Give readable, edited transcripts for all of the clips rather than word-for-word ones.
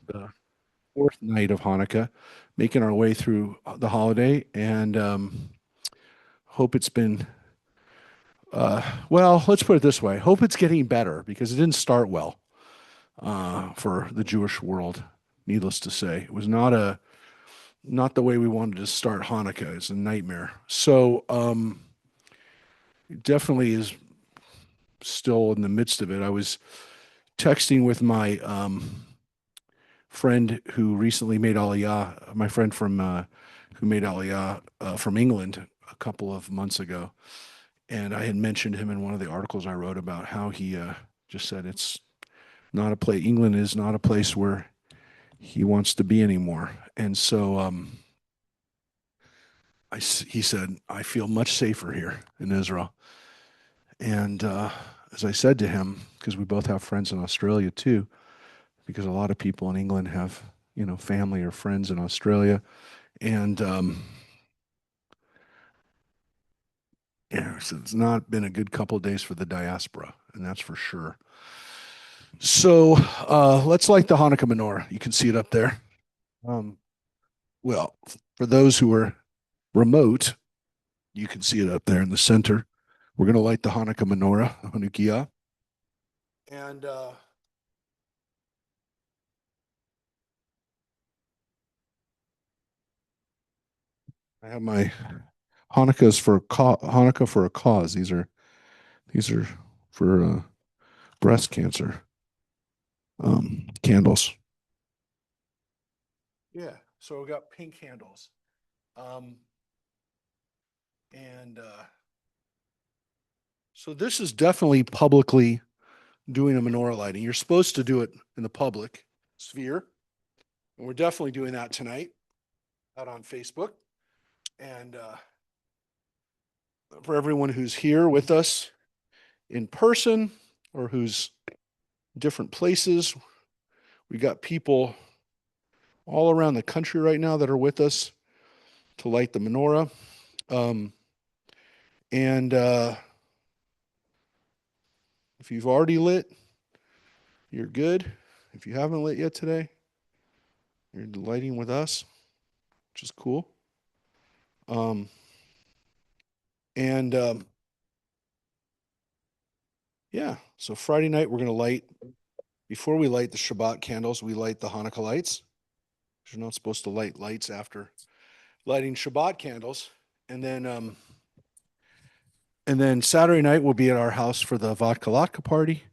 the fourth night of Hanukkah, making our way through the holiday, and hope it's been well. Let's put it this way: hope it's getting better because it didn't start well for the Jewish world. Needless to say, it was not the way we wanted to start Hanukkah. It's a nightmare. So it definitely is still in the midst of it. I was texting with my friend who recently made Aliyah, my friend from who made Aliyah from England a couple of months ago, and I had mentioned him in one of the articles I wrote about how he just said it's not a place. England is not a place where he wants to be anymore, and so he said I feel much safer here in Israel, and as I said to him, because we both have friends in Australia too, because a lot of people in England have family or friends in Australia, and yeah, so it's not been a good couple of days for the diaspora, and that's for sure. So let's light the Hanukkah menorah. You can see it up there. Um, well, for those who are remote, you can see it up there in the center. We're going to light the Hanukkah menorah, Hanukkah, and I have my Hanukkah for a cause. These are for breast cancer candles. Yeah, so we got pink candles. Um, and so this is definitely publicly doing a menorah lighting. You're supposed to do it in the public sphere. And we're definitely doing that tonight out on Facebook. And for everyone who's here with us in person or who's different places, we got people all around the country right now that are with us to light the menorah. Um, and if you've already lit, you're good. If you haven't lit yet today, you're lighting with us, which is cool. Um, and yeah, so Friday night we're gonna light. Before we light the Shabbat candles, we light the Hanukkah lights. You're not supposed to light lights after lighting Shabbat candles, and then Saturday night we'll be at our house for the vodka latka party,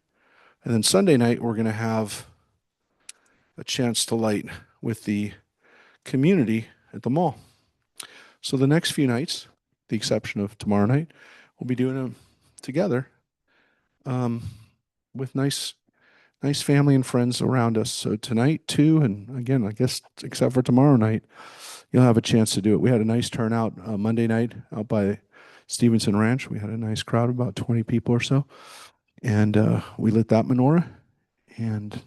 and then Sunday night we're gonna have a chance to light with the community at the mall. So the next few nights, the exception of tomorrow night, we'll be doing them together um, with nice family and friends around us. So tonight too, and again, I guess except for tomorrow night, you'll have a chance to do it. We had a nice turnout Monday night out by Stevenson Ranch. We had a nice crowd, about 20 people or so, and we lit that menorah. And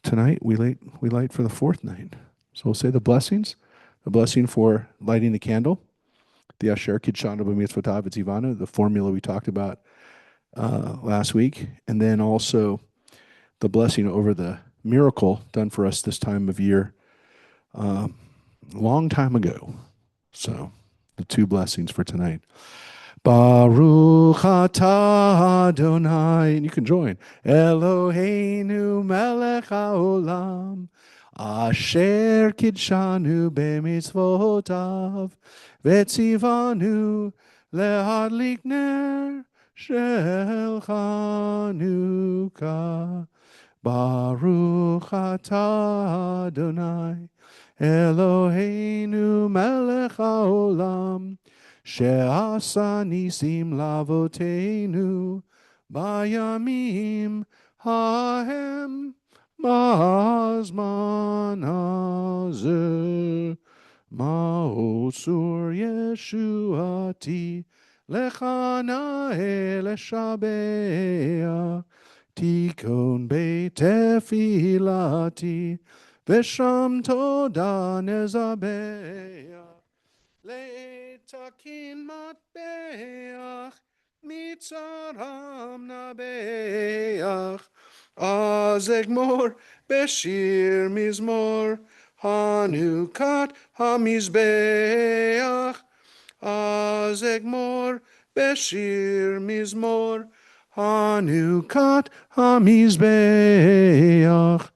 tonight we light for the fourth night. So we'll say the blessings, the blessing for lighting the candle, the Asher Kidshanu B'mitzvotav V'tzivanu, the formula we talked about last week, and then also the blessing over the miracle done for us this time of year, a long time ago. So the two blessings for tonight. Baruch atah Adonai, and you can join. Eloheinu melech haolam, asher kidshanu b'mitzvotav, vetzivanu lehadlik ner shel Chanukah. Baruch atah Adonai, Eloheinu melech haolam, she'asa nisim lavoteinu, bayamim hahem mazman hazeh. Ma'osur Yeshuati lechana eleshabeah. Tikon בתפילתי, ושם תודה נזבח. לתקין מטבח, מצרם נבח, Azegmor Beshir Mizmor Hanukat Hamizbeach Azegmor Beshir Mizmor Hanukat Hamizbeach.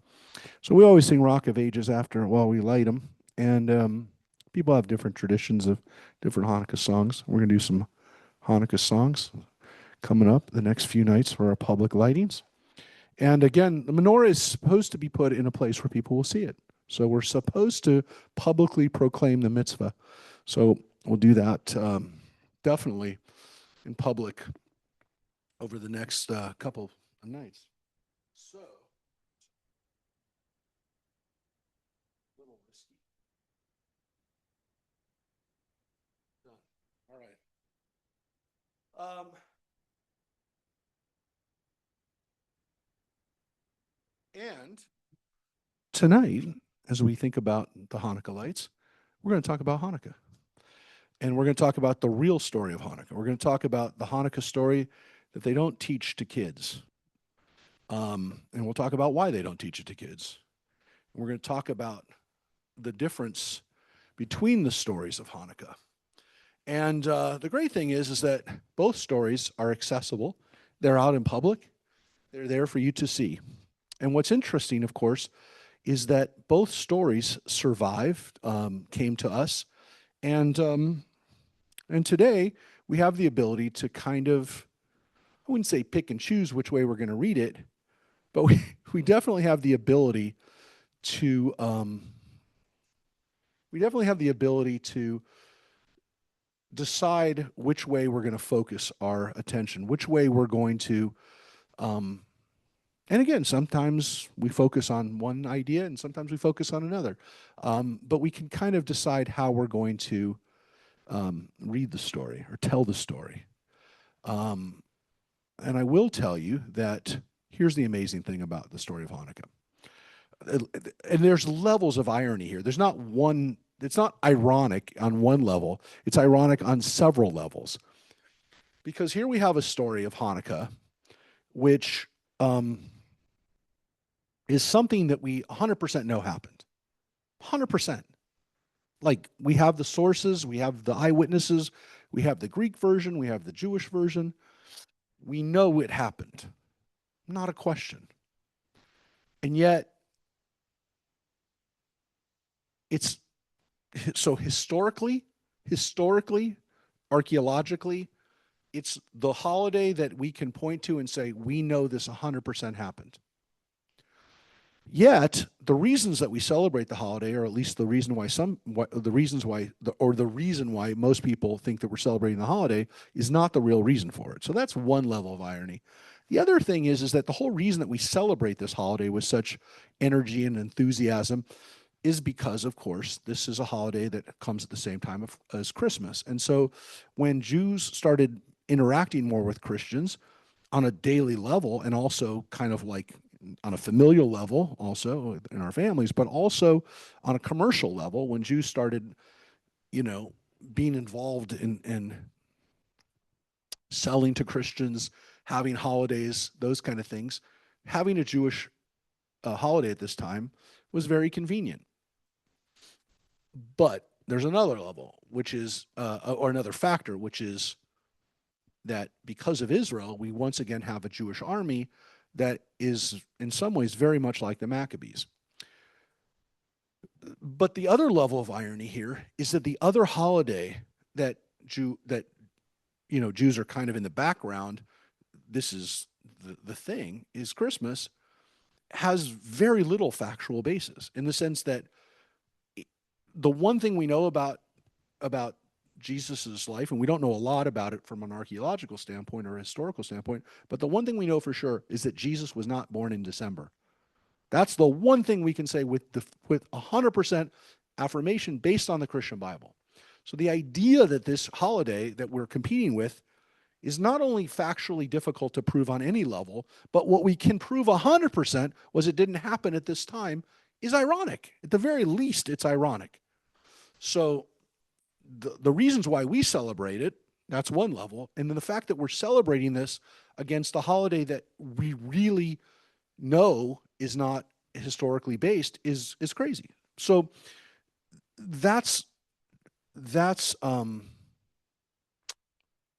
So we always sing Rock of Ages after while we light them, and people have different traditions of different Hanukkah songs. We're gonna do some Hanukkah songs coming up the next few nights for our public lightings. And again, the menorah is supposed to be put in a place where people will see it. So we're supposed to publicly proclaim the mitzvah. So we'll do that definitely in public over the next couple of nights. So, a little risky. Done. All right. And tonight, as we think about the Hanukkah lights, we're going to talk about Hanukkah. And we're going to talk about the real story of Hanukkah. We're going to talk about the Hanukkah story that they don't teach to kids. And we'll talk about why they don't teach it to kids. And we're going to talk about the difference between the stories of Hanukkah. And the great thing is that both stories are accessible. They're out in public. They're there for you to see. And what's interesting, of course, is that both stories survived, came to us, and today we have the ability to kind of, I wouldn't say pick and choose which way we're going to read it, but we definitely have the ability to decide which way we're going to focus our attention, which way we're going to and again, sometimes we focus on one idea and sometimes we focus on another. But we can kind of decide how we're going to read the story or tell the story. And I will tell you that here's the amazing thing about the story of Hanukkah. And there's levels of irony here. There's not one, it's not ironic on one level, it's ironic on several levels. Because here we have a story of Hanukkah, which is something that we 100% know happened. 100%. Like we have the sources, we have the eyewitnesses, we have the Greek version, we have the Jewish version. We know it happened. Not a question. And yet, it's so historically, archaeologically, it's the holiday that we can point to and say, we know this 100% happened. Yet, the reasons that we celebrate the holiday, or at least the reason why the reason why most people think that we're celebrating the holiday is not the real reason for it. So that's one level of irony. The other thing is that the whole reason that we celebrate this holiday with such energy and enthusiasm is because, of course, this is a holiday that comes at the same time as Christmas. And so when Jews started interacting more with Christians on a daily level and also kind of like on a familial level also in our families, but also on a commercial level when Jews started, being involved in selling to Christians, having holidays, those kind of things, having a Jewish holiday at this time was very convenient. But there's another level, which is, or another factor, which is that because of Israel, we once again have a Jewish army that is in some ways very much like the Maccabees. But the other level of irony here is that the other holiday that Jews are kind of in the background, this is the thing, is Christmas, has very little factual basis in the sense that the one thing we know about Jesus's life, and we don't know a lot about it from an archaeological standpoint or a historical standpoint, but the one thing we know for sure is that Jesus was not born in December. That's the one thing we can say with 100% affirmation based on the Christian Bible. So the idea that this holiday that we're competing with is not only factually difficult to prove on any level, but what we can prove 100% was it didn't happen at this time is ironic. At the very least, it's ironic. So the reasons why we celebrate it, that's one level. And then the fact that we're celebrating this against a holiday that we really no is not historically based is crazy. So that's that's um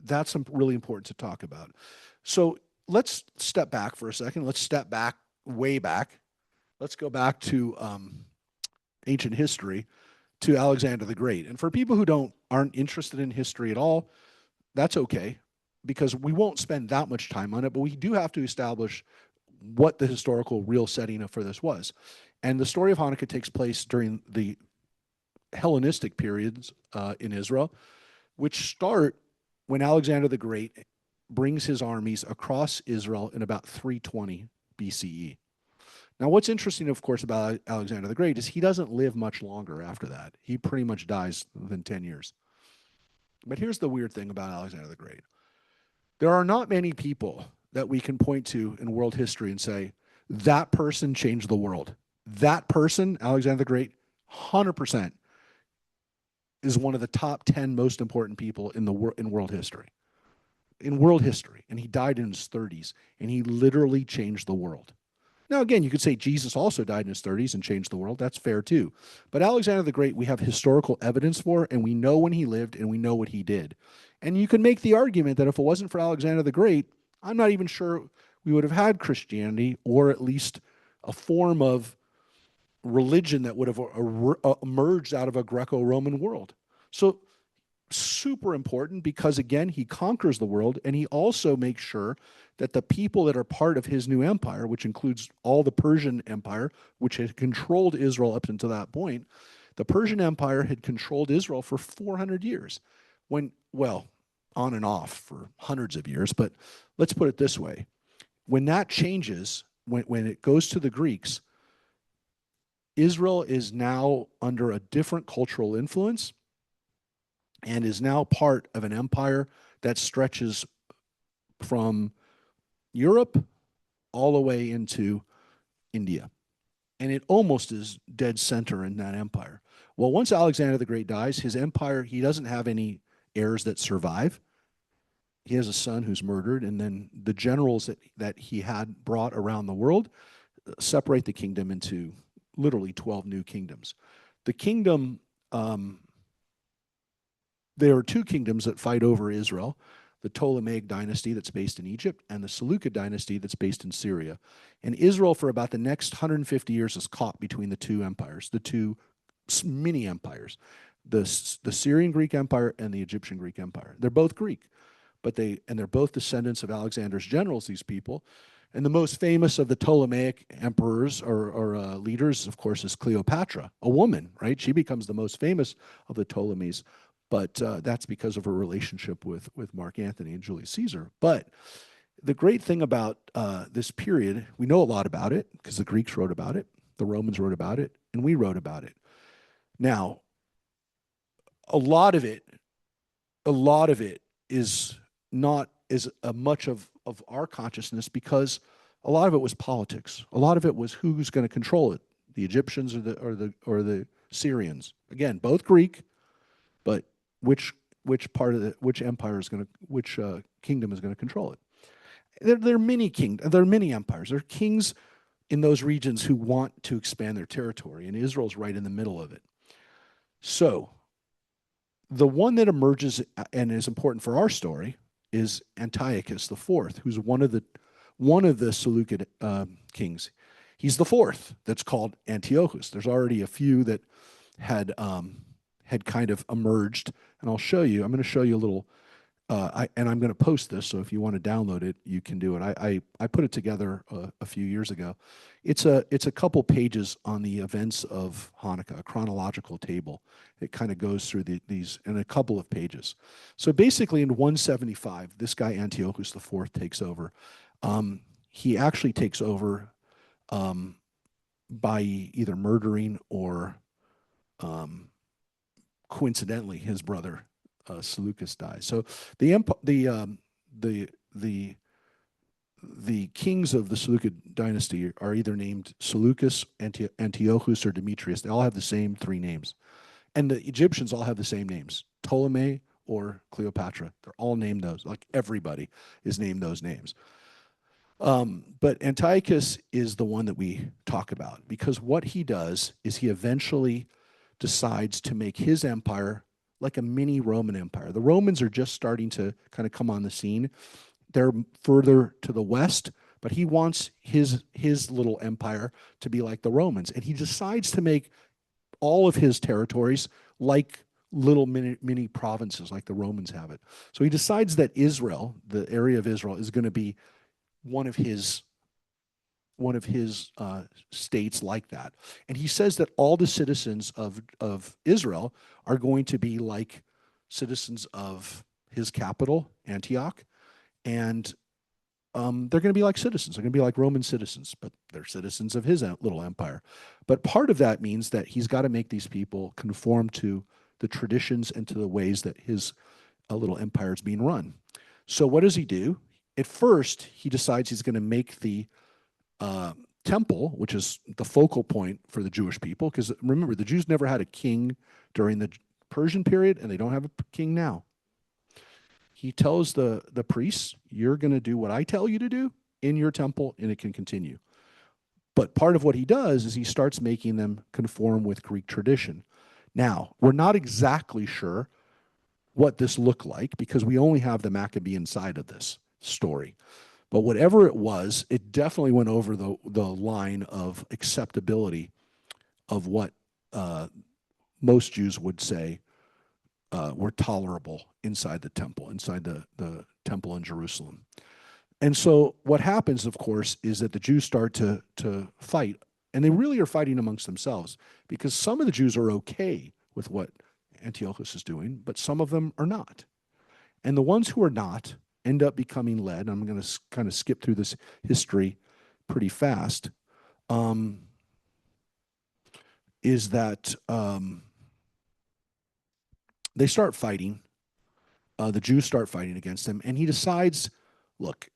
that's really important to talk about. So let's step back for a second. Let's step back way back. Let's go back to ancient history to Alexander the Great. And for people who don't aren't interested in history at all, that's okay because we won't spend that much time on it, but we do have to establish what the historical real setting for this was. And the story of Hanukkah takes place during the Hellenistic periods in Israel, which start when Alexander the Great brings his armies across Israel in about 320 BCE. Now, what's interesting, of course, about Alexander the Great is he doesn't live much longer after that. He pretty much dies within 10 years. But here's the weird thing about Alexander the Great. There are not many people that we can point to in world history and say, that person changed the world. That person, Alexander the Great, 100% is one of the top 10 most important people in world history. In world history. And he died in his 30s, and he literally changed the world. Now, again, you could say Jesus also died in his 30s and changed the world. That's fair too. But Alexander the Great, we have historical evidence for, and we know when he lived and we know what he did. And you can make the argument that if it wasn't for Alexander the Great, I'm not even sure we would have had Christianity or at least a form of religion that would have emerged out of a Greco Roman world. So super important because, again, he conquers the world and he also makes sure that the people that are part of his new empire, which includes all the Persian Empire, which had controlled Israel up until that point, the Persian Empire had controlled Israel for 400 years. Well, on and off for hundreds of years, but let's put it this way. When that changes, when it goes to the Greeks, Israel is now under a different cultural influence and is now part of an empire that stretches from Europe all the way into India. And it almost is dead center in that empire. Well, once Alexander the Great dies, his empire, he doesn't have any heirs that survive. He has a son who's murdered, and then the generals that he had brought around the world separate the kingdom into literally 12 new kingdoms. The kingdom, there are two kingdoms that fight over Israel, the Ptolemaic dynasty that's based in Egypt and the Seleucid dynasty that's based in Syria. And Israel, for about the next 150 years, is caught between the two empires, the two mini empires, the Syrian Greek Empire and the Egyptian Greek Empire. They're both Greek, but they're both descendants of Alexander's generals, these people. And the most famous of the Ptolemaic emperors or leaders, of course, is Cleopatra, a woman, right? She becomes the most famous of the Ptolemies, but that's because of her relationship with Mark Antony and Julius Caesar. But the great thing about this period, we know a lot about it because the Greeks wrote about it, the Romans wrote about it, and we wrote about it. Now, a lot of it is not as much of our consciousness because a lot of it was politics. A lot of it was who's going to control it, the Egyptians or the Syrians. Again, both Greek, but which which empire is going to which kingdom is going to control it. There are many empires. There are kings in those regions who want to expand their territory, and Israel's right in the middle of it. So the one that emerges and is important for our story is Antiochus the Fourth, who's one of the Seleucid kings. He's the fourth that's called Antiochus. There's already a few that had kind of emerged, and I'll show you. I'm going to show you a little, and I'm going to post this. So if you want to download it, you can do it. I put it together a few years ago. It's a couple pages on the events of Hanukkah, a chronological table. It kind of goes through these in a couple of pages. So basically, in 175, this guy Antiochus the Fourth takes over. He actually takes over by either murdering or coincidentally, his brother Seleucus dies. So the kings of the Seleucid dynasty are either named Seleucus, Antiochus, or Demetrius. They all have the same three names, and the Egyptians all have the same names: Ptolemy or Cleopatra. They're all named those. Like everybody is named those names. But Antiochus is the one that we talk about because what he does is he eventually decides to make his empire like a mini Roman Empire. The Romans are just starting to kind of come on the scene. They're further to the west, but he wants his little empire to be like the Romans, and he decides to make all of his territories like little mini provinces, like the Romans have it. So he decides that Israel, the area of Israel, is going to be one of his one of his states like that. And he says that all the citizens of Israel are going to be like citizens of his capital, Antioch, and they're going to be like citizens. They're going to be like Roman citizens, but they're citizens of his little empire. But part of that means that he's got to make these people conform to the traditions and to the ways that his little empire is being run. So what does he do? At first, he decides he's going to make the temple, which is the focal point for the Jewish people, because remember, the Jews never had a king during the Persian period, and they don't have a king now. He tells the priests, "You're going to do what I tell you to do in your temple, and it can continue." But part of what he does is he starts making them conform with Greek tradition. Now, we're not exactly sure what this looked like because we only have the Maccabean side of this story. But whatever it was, it definitely went over the line of acceptability of what most Jews would say were tolerable inside the temple, inside the temple in Jerusalem. And so what happens, of course, is that the Jews start to fight, and they really are fighting amongst themselves because some of the Jews are okay with what Antiochus is doing, but some of them are not. And the ones who are not end up becoming led. I'm going to kind of skip through this history pretty fast. Is that they start fighting. The Jews start fighting against him, and he decides, look,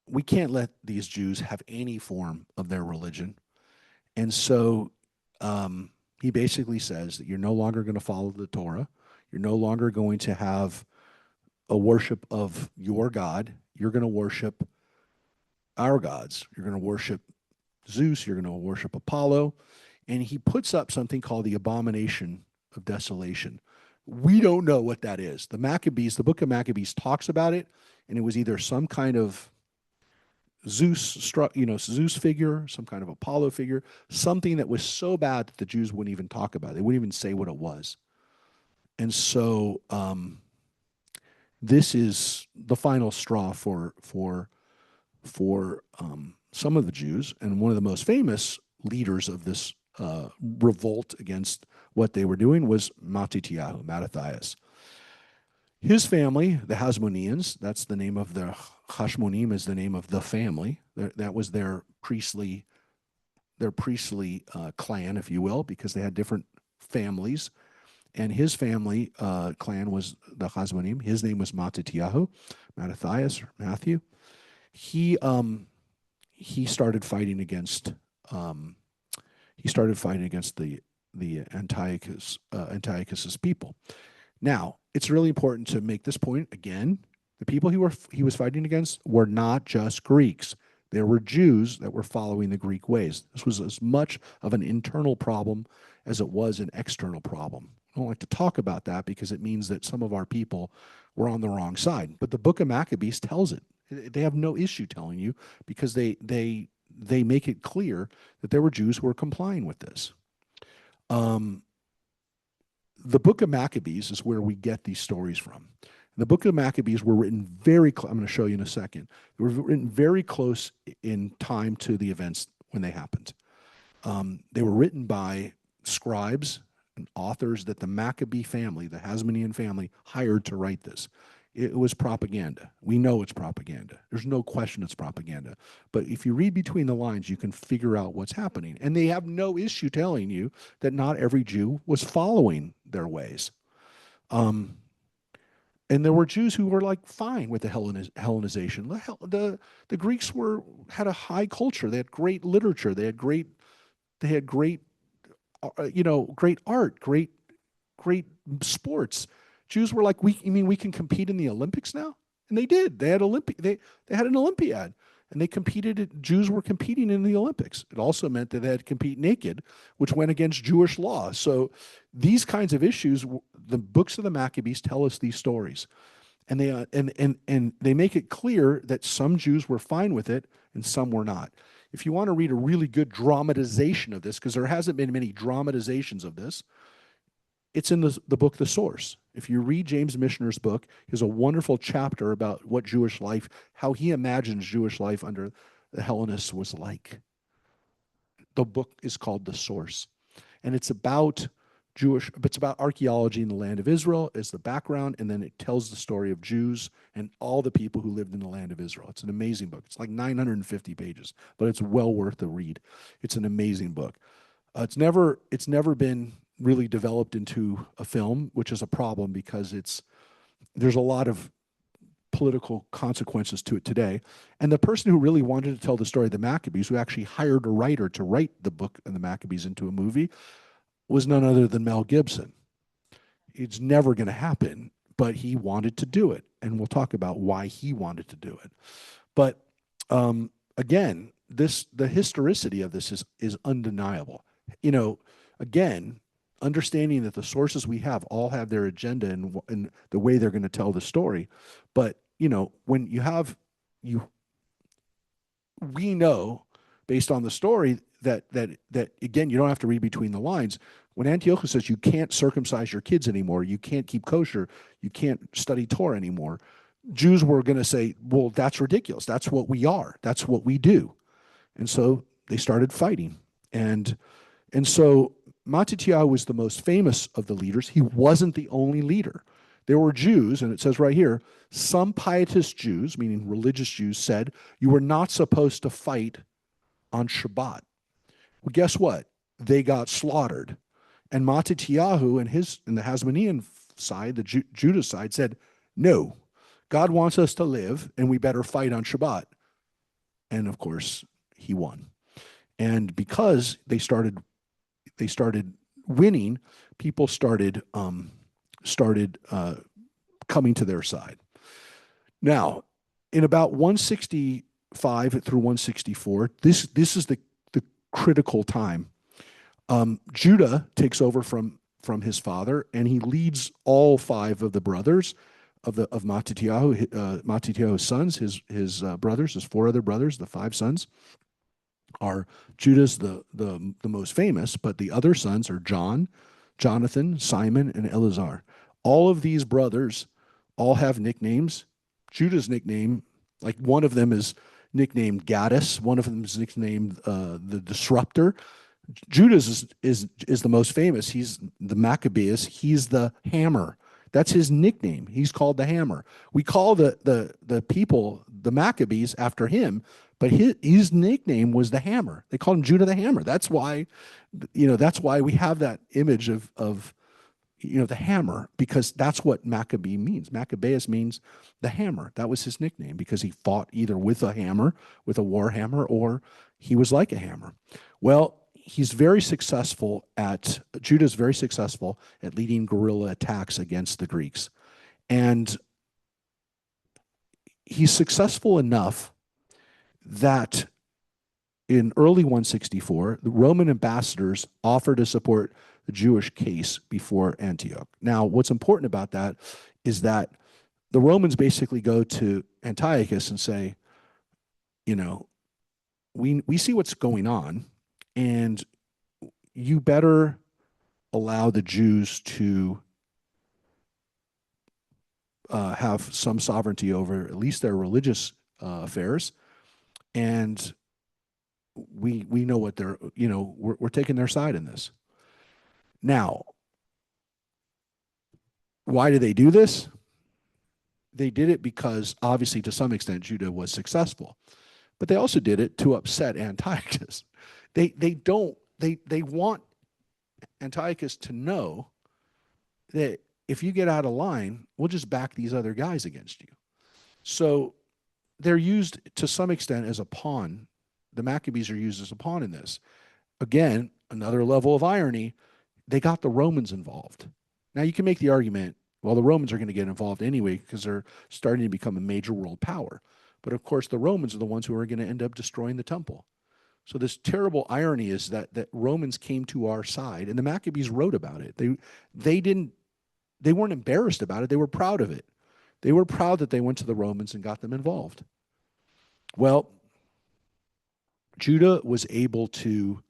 we can't let these Jews have any form of their religion. And so he basically says that you're no longer going to follow the Torah. You're no longer going to have a worship of your God. You're going to worship our gods. You're going to worship Zeus. You're going to worship Apollo. And he puts up something called the abomination of desolation. We don't know what that is. The Maccabees, the book of Maccabees talks about it, and it was either some kind of Zeus figure, some kind of Apollo figure, something that was so bad that the Jews wouldn't even talk about it. They wouldn't even say what it was. And so this is the final straw for some of the Jews, and one of the most famous leaders of this revolt against what they were doing was Mattathias. His family, the Hasmoneans, that's the name of the Hashmonim is the name of the family. That was their priestly clan, if you will, because they had different families. And his family clan was the Hasmonim. His name was Mattathias or Matthew. He started fighting against the Antiochus's people. Now, it's really important to make this point again. The people he was fighting against were not just Greeks. There were Jews that were following the Greek ways. This was as much of an internal problem as it was an external problem. I don't like to talk about that because it means that some of our people were on the wrong side. But the book of Maccabees tells it. They have no issue telling you because they make it clear that there were Jews who were complying with this. The book of Maccabees is where we get these stories from. The book of Maccabees were written very close. I'm going to show you in a second. They were written very close in time to the events when they happened. They were written by scribes and authors that the Maccabee family, the Hasmonean family, hired to write this. It was propaganda. We know it's propaganda. There's no question it's propaganda. But if you read between the lines, you can figure out what's happening. And they have no issue telling you that not every Jew was following their ways. And there were Jews who were like fine with the Hellenization. The Greeks had a high culture. They had great literature. They had great great art, great sports. Jews were like, we can compete in the Olympics now? And they did. They had an Olympiad. and Jews were competing in the Olympics. It also meant that they had to compete naked, which went against Jewish law. So these kinds of issues, the books of the Maccabees tell us these stories. And they make it clear that some Jews were fine with it and some were not. If you want to read a really good dramatization of this, because there hasn't been many dramatizations of this, it's in the book The Source. If you read James Michener's book, he has a wonderful chapter about what Jewish life, how he imagines Jewish life under the Hellenists was like. The book is called The Source. And it's about archaeology in the land of Israel as the background, and then it tells the story of Jews and all the people who lived in the land of Israel. It's an amazing book. It's like 950 pages, but it's well worth the read. It's an amazing book. It's never been really developed into a film, which is a problem because there's a lot of political consequences to it today. And the person who really wanted to tell the story of the Maccabees, who actually hired a writer to write the book of the Maccabees into a movie, was none other than Mel Gibson. It's never going to happen, but he wanted to do it. And we'll talk about why he wanted to do it. But again, the historicity of this is undeniable. Again, understanding that the sources we have all have their agenda and the way they're going to tell the story. But, when we know based on the story that again, you don't have to read between the lines. When Antiochus says you can't circumcise your kids anymore, you can't keep kosher, you can't study Torah anymore, Jews were going to say, well, that's ridiculous. That's what we are. That's what we do. And so they started fighting. And so Mattatyahu was the most famous of the leaders. He wasn't the only leader. There were Jews, and it says right here, some pietist Jews, meaning religious Jews, said you were not supposed to fight on Shabbat. Well, guess what? They got slaughtered. And Mattatyahu and the Hasmonean side, the Judah side, said, no, God wants us to live, and we better fight on Shabbat. And of course, he won. And because they started winning, people started coming to their side. Now, in about 165 through 164, this is the critical time. Judah takes over from his father, and he leads all five of the brothers of Mattatyahu, Mattatyahu's sons, his brothers, his four other brothers, the five sons. Are Judah's the most famous, but the other sons are John, Jonathan, Simon, and Eleazar. All of these brothers all have nicknames. Judah's nickname, like one of them is nicknamed Gaddis, one of them is nicknamed the Disruptor. Judah's is the most famous. He's the Maccabeus. He's the Hammer. That's his nickname. He's called the Hammer. We call the people, the Maccabees, after him, but his nickname was the Hammer. They called him Judah the Hammer. That's why, that's why we have that image of the hammer, because that's what Maccabee means. Maccabeus means the hammer. That was his nickname because he fought either with a hammer, with a war hammer, or he was like a hammer. Well, Judah's very successful at leading guerrilla attacks against the Greeks. And he's successful enough that in early 164, the Roman ambassadors offered to support the Jewish case before Antioch. Now, what's important about that is that the Romans basically go to Antiochus and say, we see what's going on, and you better allow the Jews to have some sovereignty over at least their religious affairs. And we know what they're, we're taking their side in this. Now, why do they do this? They did it because, obviously, to some extent, Judah was successful. But they also did it to upset Antiochus. They want Antiochus to know that if you get out of line, we'll just back these other guys against you. So they're used to some extent as a pawn. The Maccabees are used as a pawn in this. Again, another level of irony, they got the Romans involved. Now you can make the argument, well, the Romans are going to get involved anyway because they're starting to become a major world power. But of course, the Romans are the ones who are going to end up destroying the temple. So this terrible irony is that Romans came to our side, and the Maccabees wrote about it. They weren't embarrassed about it. They were proud of it. They were proud that they went to the Romans and got them involved. Well, Judah was able to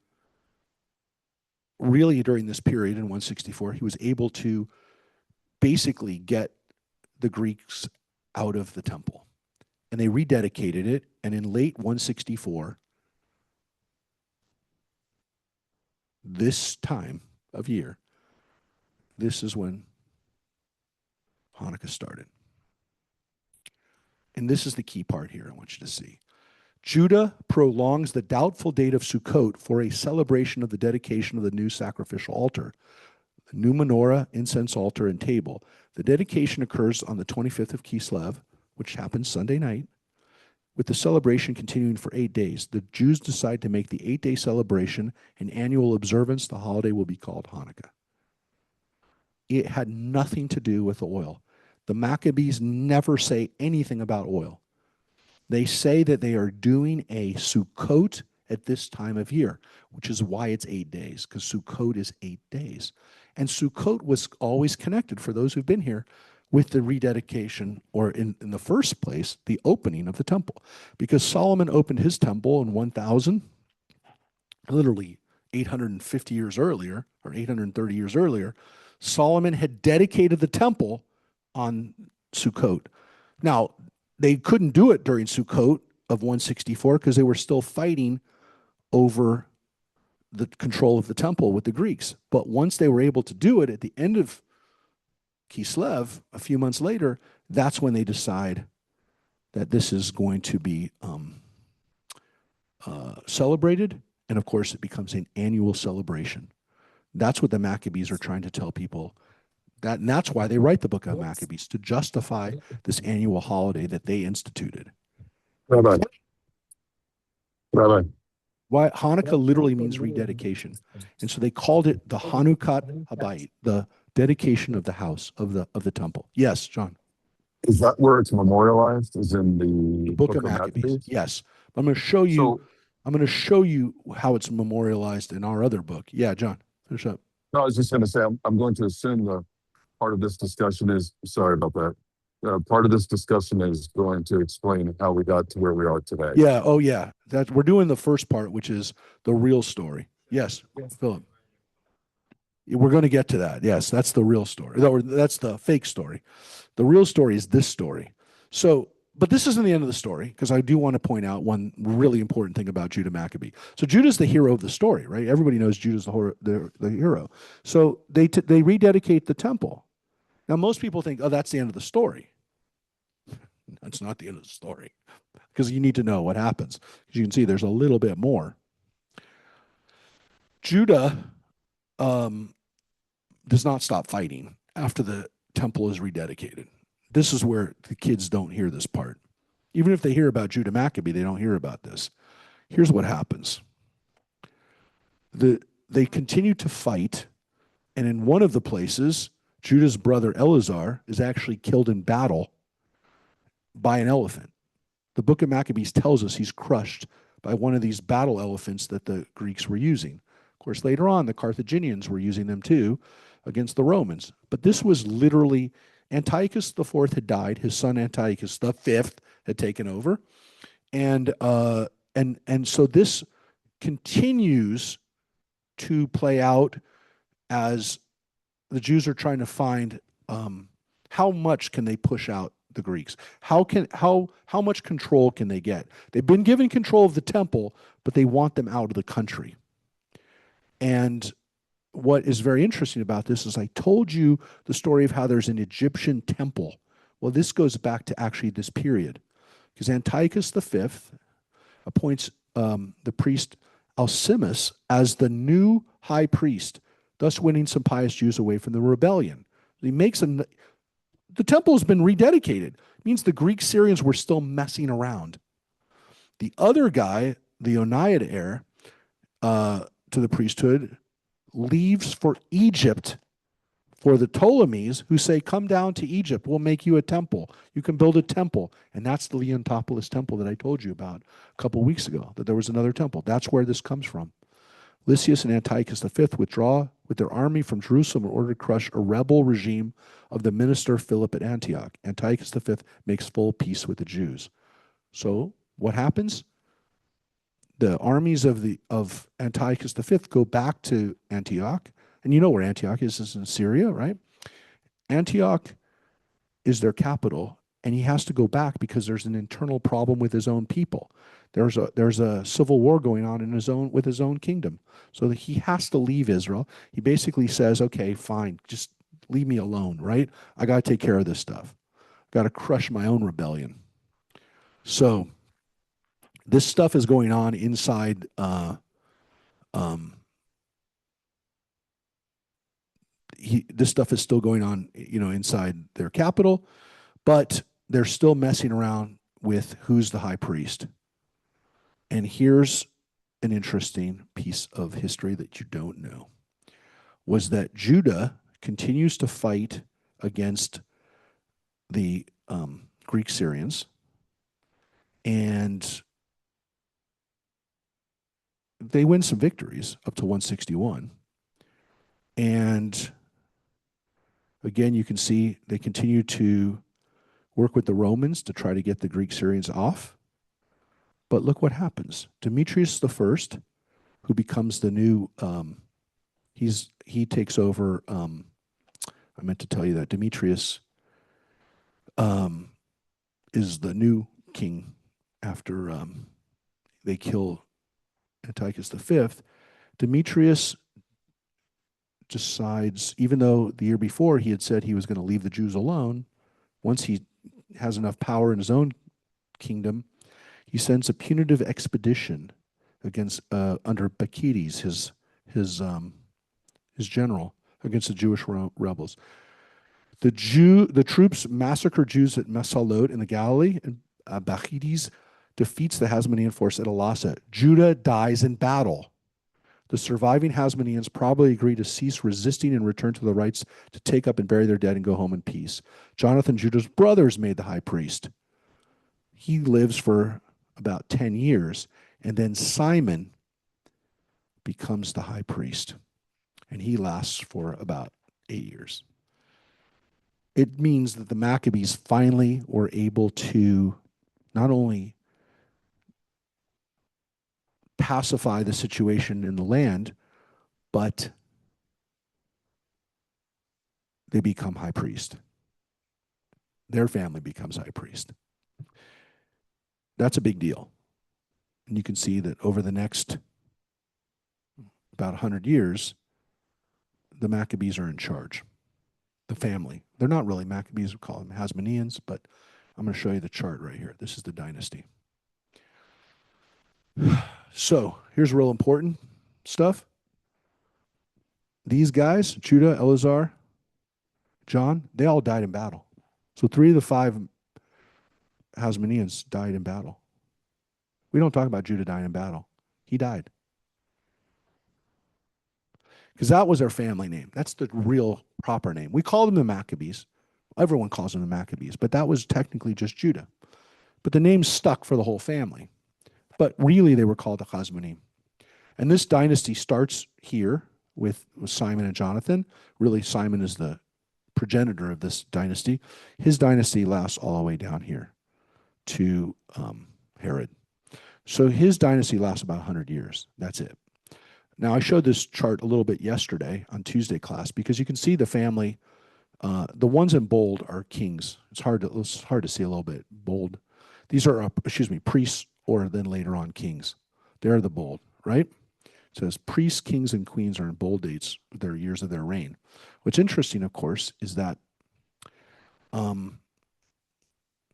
really, during this period in 164, he was able to basically get the Greeks out of the temple. And they rededicated it. And in late 164, this time of year, this is when Hanukkah started. And this is the key part here I want you to see. Judah prolongs the doubtful date of Sukkot for a celebration of the dedication of the new sacrificial altar, the new menorah, incense altar, and table. The dedication occurs on the 25th of Kislev, which happens Sunday night, with the celebration continuing for 8 days. The Jews decide to make the 8-day celebration an annual observance. The holiday will be called Hanukkah. It had nothing to do with oil. The Maccabees never say anything about oil. They say that they are doing a Sukkot at this time of year, which is why it's 8 days, because Sukkot is 8 days. And Sukkot was always connected, for those who've been here, with the rededication, or in the first place, the opening of the temple. Because Solomon opened his temple in 1000, literally 850 years earlier, or 830 years earlier. Solomon had dedicated the temple on Sukkot. Now, they couldn't do it during Sukkot of 164 because they were still fighting over the control of the temple with the Greeks. But once they were able to do it at the end of Kislev, a few months later, that's when they decide that this is going to be celebrated. And of course, it becomes an annual celebration. That's what the Maccabees are trying to tell people. And that's why they write the book of Maccabees, to justify this annual holiday that they instituted. Rabbi. Why Hanukkah literally means rededication. And so they called it the Chanukah Habayit, the dedication of the house, of the temple. Yes, John. Is that where it's memorialized? Is in the book of Maccabees? Yes. I'm going to show you how it's memorialized in our other book. Yeah, John, finish up. No, I was just going to say, I'm going to assume the part of this discussion is, sorry about that. Part of this discussion is going to explain how we got to where we are today. Yeah. Oh, yeah. We're doing the first part, which is the real story. Yes, Philip. We're going to get to that. Yes, that's the real story. That's the fake story. The real story is this story. So, but this isn't the end of the story, because I do want to point out one really important thing about Judah Maccabee. So Judah's the hero of the story, right? Everybody knows Judah's the hero. So they rededicate the temple. Now, most people think, oh, that's the end of the story. That's not the end of the story, because you need to know what happens. As you can see, there's a little bit more. Judah does not stop fighting after the temple is rededicated. This is where the kids don't hear this part. Even if they hear about Judah Maccabee, they don't hear about this. Here's what happens. They continue to fight, and in one of the places, Judah's brother Eleazar is actually killed in battle by an elephant. The book of Maccabees tells us he's crushed by one of these battle elephants that the Greeks were using. Of course, later on, the Carthaginians were using them too against the Romans. But this was literally, Antiochus IV had died. His son Antiochus V had taken over. And so this continues to play out as the Jews are trying to find how much can they push out the Greeks? How much control can they get? They've been given control of the temple, but they want them out of the country. And what is very interesting about this is I told you the story of how there's an Egyptian temple. Well, this goes back to actually this period, because Antiochus V appoints the priest Alcimus as the new high priest, thus winning some pious Jews away from the rebellion. He makes the temple has been rededicated. It means the Greek Syrians were still messing around. The other guy, the Oneid heir to the priesthood, leaves for Egypt for the Ptolemies who say, come down to Egypt, we'll make you a temple. You can build a temple. And that's the Leontopolis temple that I told you about a couple of weeks ago, that there was another temple. That's where this comes from. Lysias and Antiochus V withdraw with their army from Jerusalem in order to crush a rebel regime of the minister Philip at Antioch. Antiochus V makes full peace with the Jews. So what happens? The armies of Antiochus V go back to Antioch, and you know where Antioch is in Syria, right? Antioch is their capital, and he has to go back because there's an internal problem with his own people. There's a civil war going on with his own kingdom, so that he has to leave Israel. He basically says, "Okay, fine, just leave me alone, right? I got to take care of this stuff. Got to crush my own rebellion." So this stuff is going on inside. This stuff is still going on, inside their capital, but they're still messing around with who's the high priest. And here's an interesting piece of history that you don't know, was that Judah continues to fight against the Greek Syrians, and they win some victories up to 161. And again, you can see they continue to work with the Romans to try to get the Greek Syrians off. But look what happens. Demetrius the First, who becomes the new, he takes over. I meant to tell you that Demetrius is the new king after they kill Antiochus V. Demetrius decides, even though the year before he had said he was going to leave the Jews alone, once he has enough power in his own kingdom, he sends a punitive expedition against under Bacchides, his general, against the Jewish rebels. The troops massacre Jews at Massalot in the Galilee, and Bacchides defeats the Hasmonean force at Elasa. Judah dies in battle. The surviving Hasmoneans probably agree to cease resisting and return to the rights to take up and bury their dead and go home in peace. Jonathan, Judah's brother, is made the high priest. He lives for about 10 years, and then Simon becomes the high priest, and he lasts for about 8 years. It means that the Maccabees finally were able to not only pacify the situation in the land, but they become high priest. Their family becomes high priest. That's a big deal. And you can see that over the next about 100 years, the Maccabees are in charge. The family. They're not really Maccabees, we call them Hasmoneans, but I'm going to show you the chart right here. This is the dynasty. So here's real important stuff. These guys, Judah, Eleazar, John, they all died in battle. So 3 of the 5 Hasmoneans died in battle. We don't talk about Judah dying in battle. He died. Because that was their family name. That's the real proper name. We call them the Maccabees. Everyone calls them the Maccabees, but that was technically just Judah. But the name stuck for the whole family. But really, they were called the Hasmonean. And this dynasty starts here with Simon and Jonathan. Really, Simon is the progenitor of this dynasty. His dynasty lasts all the way down here to Herod. So his dynasty lasts about 100 years. That's it. Now, I showed this chart a little bit yesterday on Tuesday class because you can see the family. The ones in bold are kings. It's hard to see a little bit bold. These are, priests, or then later on kings. They're the bold, right? It says priests, kings, and queens are in bold dates, their years of their reign. What's interesting, of course, is that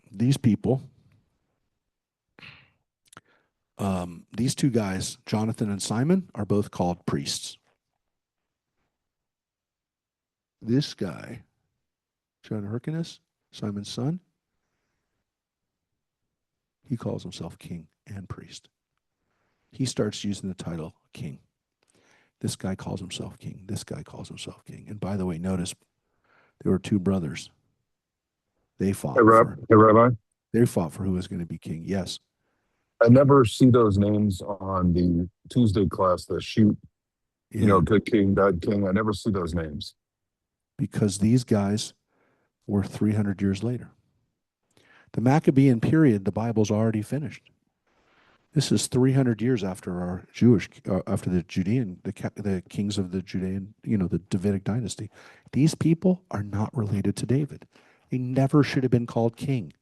these people, these 2 guys, Jonathan and Simon, are both called priests. This guy, John Hyrcanus, Simon's son, he calls himself king and priest. He starts using the title king. This guy calls himself king. This guy calls himself king. And by the way, notice There were two brothers. They Hey, fought Rab, for hey, Rabbi. they fought for who was going to be king. Yes. I never see those names on the Tuesday class, the shoot, Yeah. good king, bad king. I never see those names. Because these guys were 300 years later. The Maccabean period, the Bible's already finished. This is 300 years after our after the Judean, the kings of the Judean, the Davidic dynasty. These people are not related to David. They never should have been called king.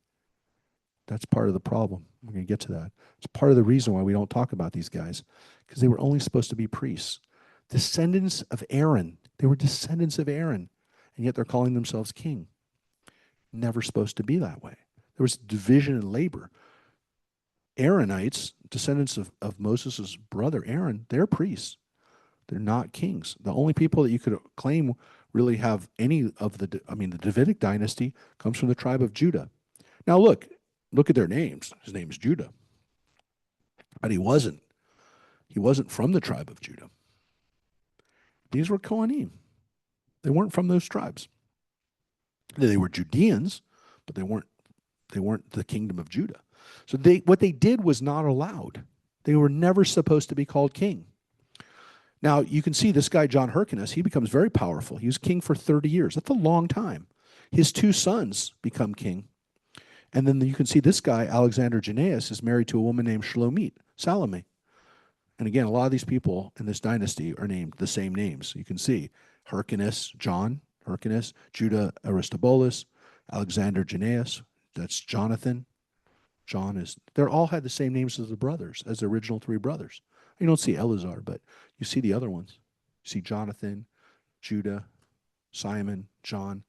That's part of the problem. We're going to get to that. It's part of the reason why we don't talk about these guys, because they were only supposed to be priests, descendants of Aaron. They were descendants of Aaron, and yet they're calling themselves king. Never supposed to be that way. There was division in labor. Aaronites, descendants of Moses' brother Aaron, they're priests. They're not kings. The only people that you could claim really have any of the Davidic dynasty comes from the tribe of Judah. Now look at their names. His name is Judah, but he wasn't. He wasn't from the tribe of Judah. These were Kohanim. They weren't from those tribes. They were Judeans, but they weren't the kingdom of Judah. So what they did was not allowed. They were never supposed to be called king. Now you can see this guy John Hyrcanus. He becomes very powerful. He was king for 30 years. That's a long time. His two sons become king, and then you can see this guy Alexander Jannaeus is married to a woman named Salome. And again, a lot of these people in this dynasty are named the same names. You can see Hyrcanus, John Hyrcanus, Judah Aristobulus, Alexander Jannaeus. That's Jonathan. They're all had the same names as the brothers, as the original three brothers. You don't see Eleazar, but you see the other ones. You see Jonathan, Judah, Simon, John.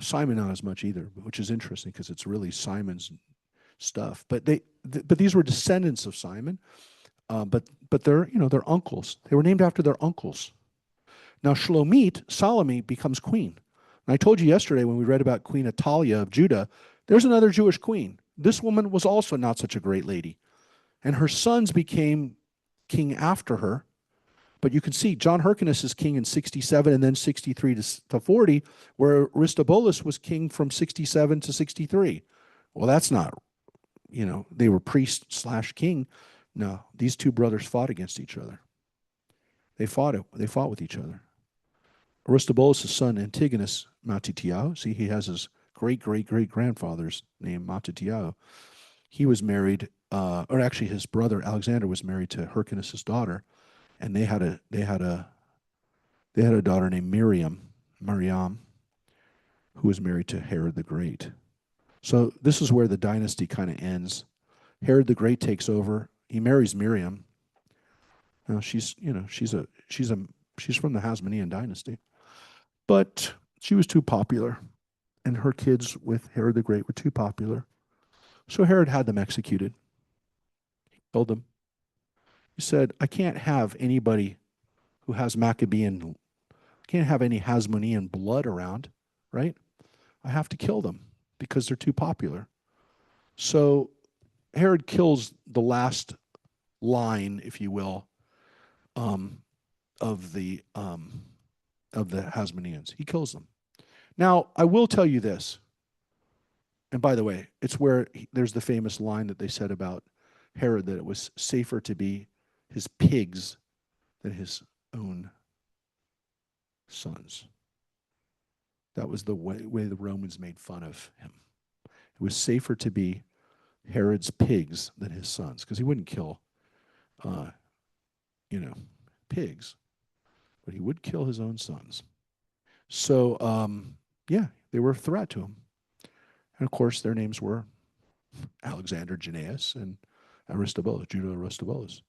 Simon not as much either, which is interesting because it's really Simon's stuff. But these were descendants of Simon. But they're uncles. They were named after their uncles. Now Salome becomes queen. And I told you yesterday when we read about Queen Atalia of Judah, there's another Jewish queen. This woman was also not such a great lady. And her sons became king after her. But you can see John Hyrcanus is king in 67 and then 63 to 40, where Aristobulus was king from 67 to 63. Well, that's not, they were priest/king. No, these two brothers fought against each other. They fought with each other. Aristobulus' son Antigonus Mattathiah, see, he has his great-great-great-grandfather's name, Mattathiah. He was married, or actually his brother Alexander was married to Hyrcanus' daughter, and they had a daughter named Miriam, who was married to Herod the Great. So this is where the dynasty kind of ends. Herod the Great takes over. He marries Miriam. Now she's from the Hasmonean dynasty, but she was too popular, and her kids with Herod the Great were too popular. So Herod had them executed. He killed them. He said, I can't have anybody who has can't have any Hasmonean blood around, right? I have to kill them because they're too popular. So Herod kills the last line, if you will, of the Hasmoneans. He kills them. Now, I will tell you this, and by the way, it's where there's the famous line that they said about Herod, that it was safer to be his pigs than his own sons. That was the way the Romans made fun of him. It was safer to be Herod's pigs than his sons, because he wouldn't kill, pigs, but he would kill his own sons. So, they were a threat to him. And of course, their names were Alexander Jannaeus and Judah Aristobulus.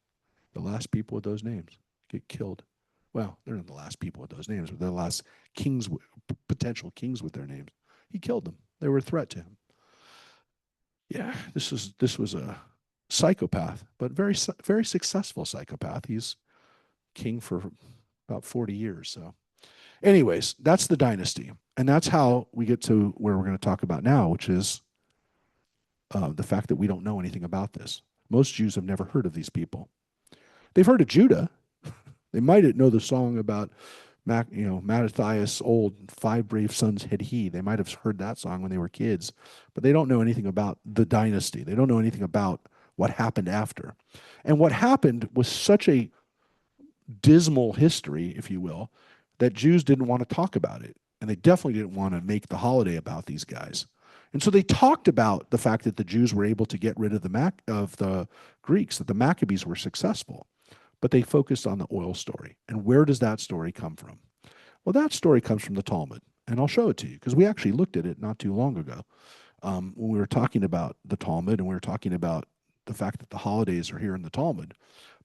The last people with those names get killed. Well, they're not the last people with those names, but they're the last potential kings with their names. He killed them. They were a threat to him. Yeah, this was a psychopath, but very, very successful psychopath. He's king for about 40 years. So anyways, that's the dynasty. And that's how we get to where we're going to talk about now, which is the fact that we don't know anything about this. Most Jews have never heard of these people. They've heard of Judah. They might know the song about Mattathias old, 5 brave sons had he. They might have heard that song when they were kids, but they don't know anything about the dynasty. They don't know anything about what happened after. And what happened was such a dismal history, if you will, that Jews didn't want to talk about it. And they definitely didn't want to make the holiday about these guys. And so they talked about the fact that the Jews were able to get rid of the Greeks, that the Maccabees were successful, but they focused on the oil story. And where does that story come from? Well, that story comes from the Talmud, and I'll show it to you because we actually looked at it not too long ago when we were talking about the Talmud and we were talking about the fact that the holidays are here in the Talmud.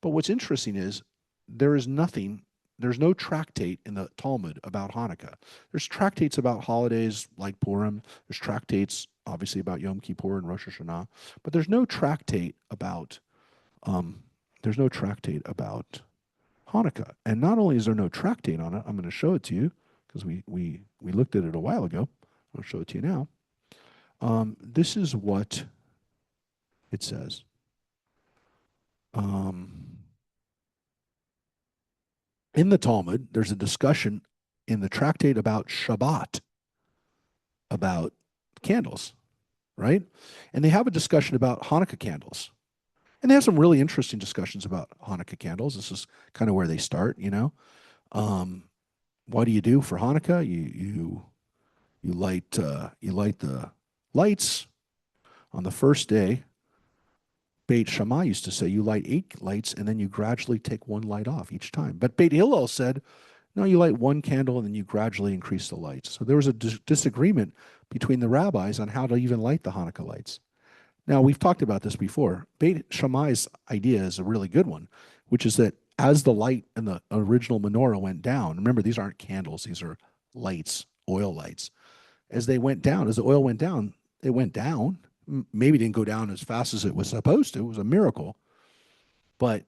But what's interesting is there is nothing, there's no tractate in the Talmud about Hanukkah. There's tractates about holidays like Purim. There's tractates, obviously, about Yom Kippur and Rosh Hashanah, but there's no tractate about um, Hanukkah. And not only is there no tractate on it, I'm going to show it to you because we looked at it a while ago. I'll show it to you now. This is what it says. In the Talmud, there's a discussion in the tractate about Shabbat, about candles, right? And they have a discussion about Hanukkah candles. And they have some really interesting discussions about Hanukkah candles. This is kind of where they start, you know. What do you do for Hanukkah? You light the lights on the first day. Beit Shammai used to say you light 8 lights and then you gradually take 1 light off each time. But Beit Hillel said, no, you light 1 candle and then you gradually increase the lights. So there was a disagreement between the rabbis on how to even light the Hanukkah lights. Now, we've talked about this before. Beit Shammai's idea is a really good one, which is that as the light in the original menorah went down, remember, these aren't candles, these are lights, oil lights. As they went down, as the oil went down, it went down. Maybe didn't go down as fast as it was supposed to. It was a miracle, but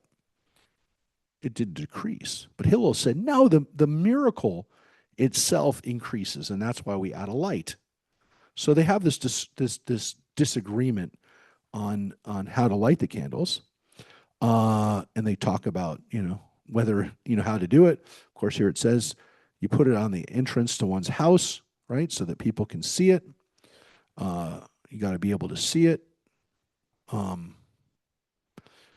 it did decrease. But Hillel said, no, the miracle itself increases, and that's why we add a light. So they have this disagreement on how to light the candles, and they talk about whether how to do it. Of course, here it says you put it on the entrance to one's house, right, so that people can see it. You got to be able to see it.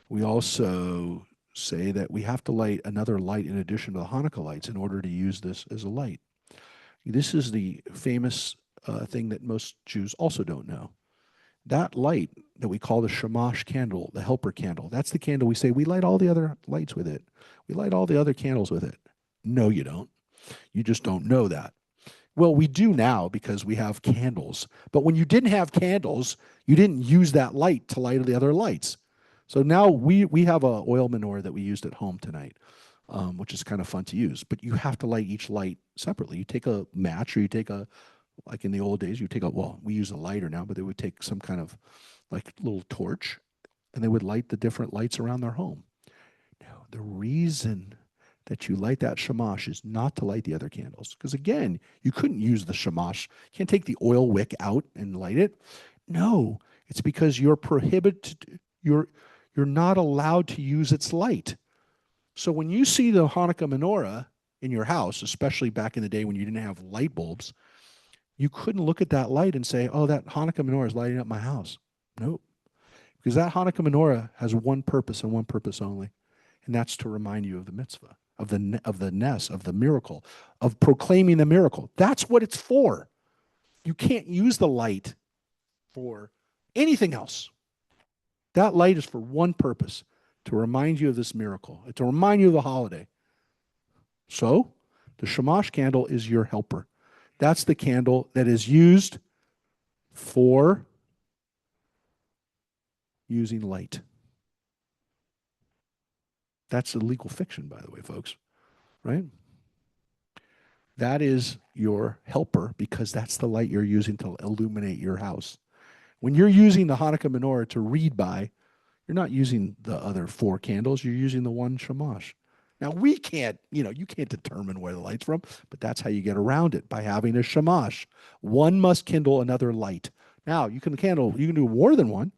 We also say that we have to light another light in addition to the Hanukkah lights in order to use this as a light. This is the famous thing that most Jews also don't know. That light that we call the Shamash candle, the helper candle, that's the candle we say we light all the other lights with it. We light all the other candles with it. No, you don't. You just don't know that. Well, we do now because we have candles. But when you didn't have candles, you didn't use that light to light the other lights. So now we have a oil menorah that we used at home tonight, which is kind of fun to use. But you have to light each light separately. You take a match, or you take like in the old days, we use a lighter now, but they would take some kind of like little torch, and they would light the different lights around their home. Now, the reason that you light that shamash is not to light the other candles. Because again, you couldn't use the shamash. You can't take the oil wick out and light it. No, it's because you're prohibited, you're not allowed to use its light. So when you see the Hanukkah menorah in your house, especially back in the day when you didn't have light bulbs, you couldn't look at that light and say, oh, that Hanukkah menorah is lighting up my house. Nope. Because that Hanukkah menorah has one purpose and one purpose only, and that's to remind you of the mitzvah, of the ness, of the miracle, of proclaiming the miracle. That's what it's for. You can't use the light for anything else. That light is for one purpose, to remind you of this miracle, to remind you of the holiday. So, the Shamash candle is your helper. That's the candle that is used for using light. That's a legal fiction, by the way, folks, right? That is your helper because that's the light you're using to illuminate your house. When you're using the Hanukkah menorah to read by, you're not using the other 4 candles, you're using the one shamash. Now, we can't, you can't determine where the light's from, but that's how you get around it, by having a shamash. One must kindle another light. Now, you can do more than one.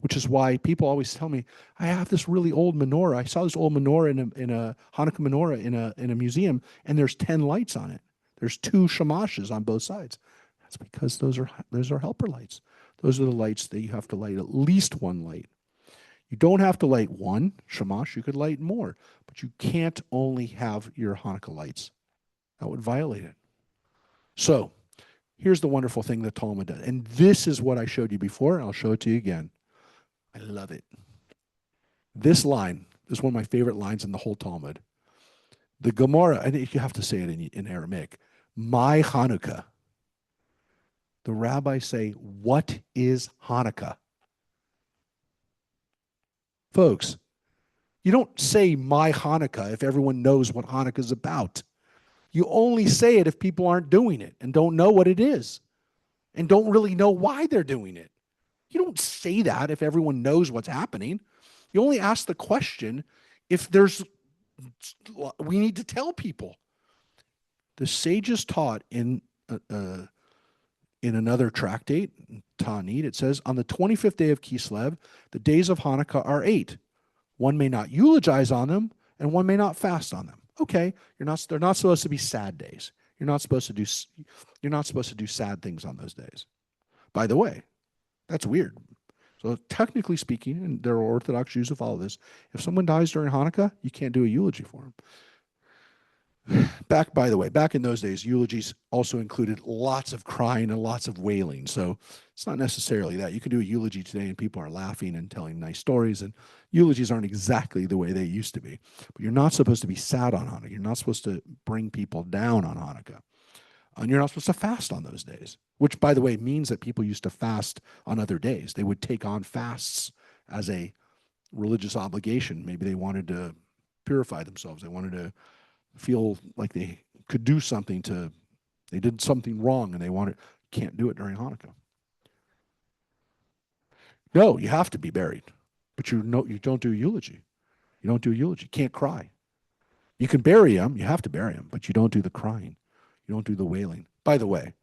which is why people always tell me, I have this really old menorah. I saw this old menorah in a Hanukkah menorah in a museum, and there's 10 lights on it. There's two shamashes on both sides. That's because those are helper lights. Those are the lights that you have to light at least one light. You don't have to light one shamash. You could light more, but you can't only have your Hanukkah lights. That would violate it. So here's the wonderful thing that Talmud does. And this is what I showed you before, and I'll show it to you again. I love it. This line is one of my favorite lines in the whole Talmud. The Gemara, and you have to say it in Aramaic, my Hanukkah. The rabbis say, what is Hanukkah? Folks, you don't say my Hanukkah if everyone knows what Hanukkah is about. You only say it if people aren't doing it and don't know what it is and don't really know why they're doing it. You don't say that if everyone knows what's happening. You only ask the question if we need to tell people. The sages taught in another tractate, Ta'anit, it says, on the 25th day of Kislev, the days of Hanukkah are 8. One may not eulogize on them, and one may not fast on them. Okay, they're not supposed to be sad days. You're not supposed to do sad things on those days. By the way, that's weird. So technically speaking, and there are Orthodox Jews who follow this, if someone dies during Hanukkah, you can't do a eulogy for him. By the way, back in those days, eulogies also included lots of crying and lots of wailing. So it's not necessarily that. You can do a eulogy today and people are laughing and telling nice stories, and eulogies aren't exactly the way they used to be. But you're not supposed to be sad on Hanukkah. You're not supposed to bring people down on Hanukkah. And you're not supposed to fast on those days, which, by the way, means that people used to fast on other days. They would take on fasts as a religious obligation. Maybe they wanted to purify themselves. They wanted to feel like they could do something they did something wrong and can't do it during Hanukkah. No, you have to be buried, but you don't do eulogy. You don't do eulogy. You can't cry. You can bury him. You have to bury him, but you don't do the crying. You don't do the wailing. By the way,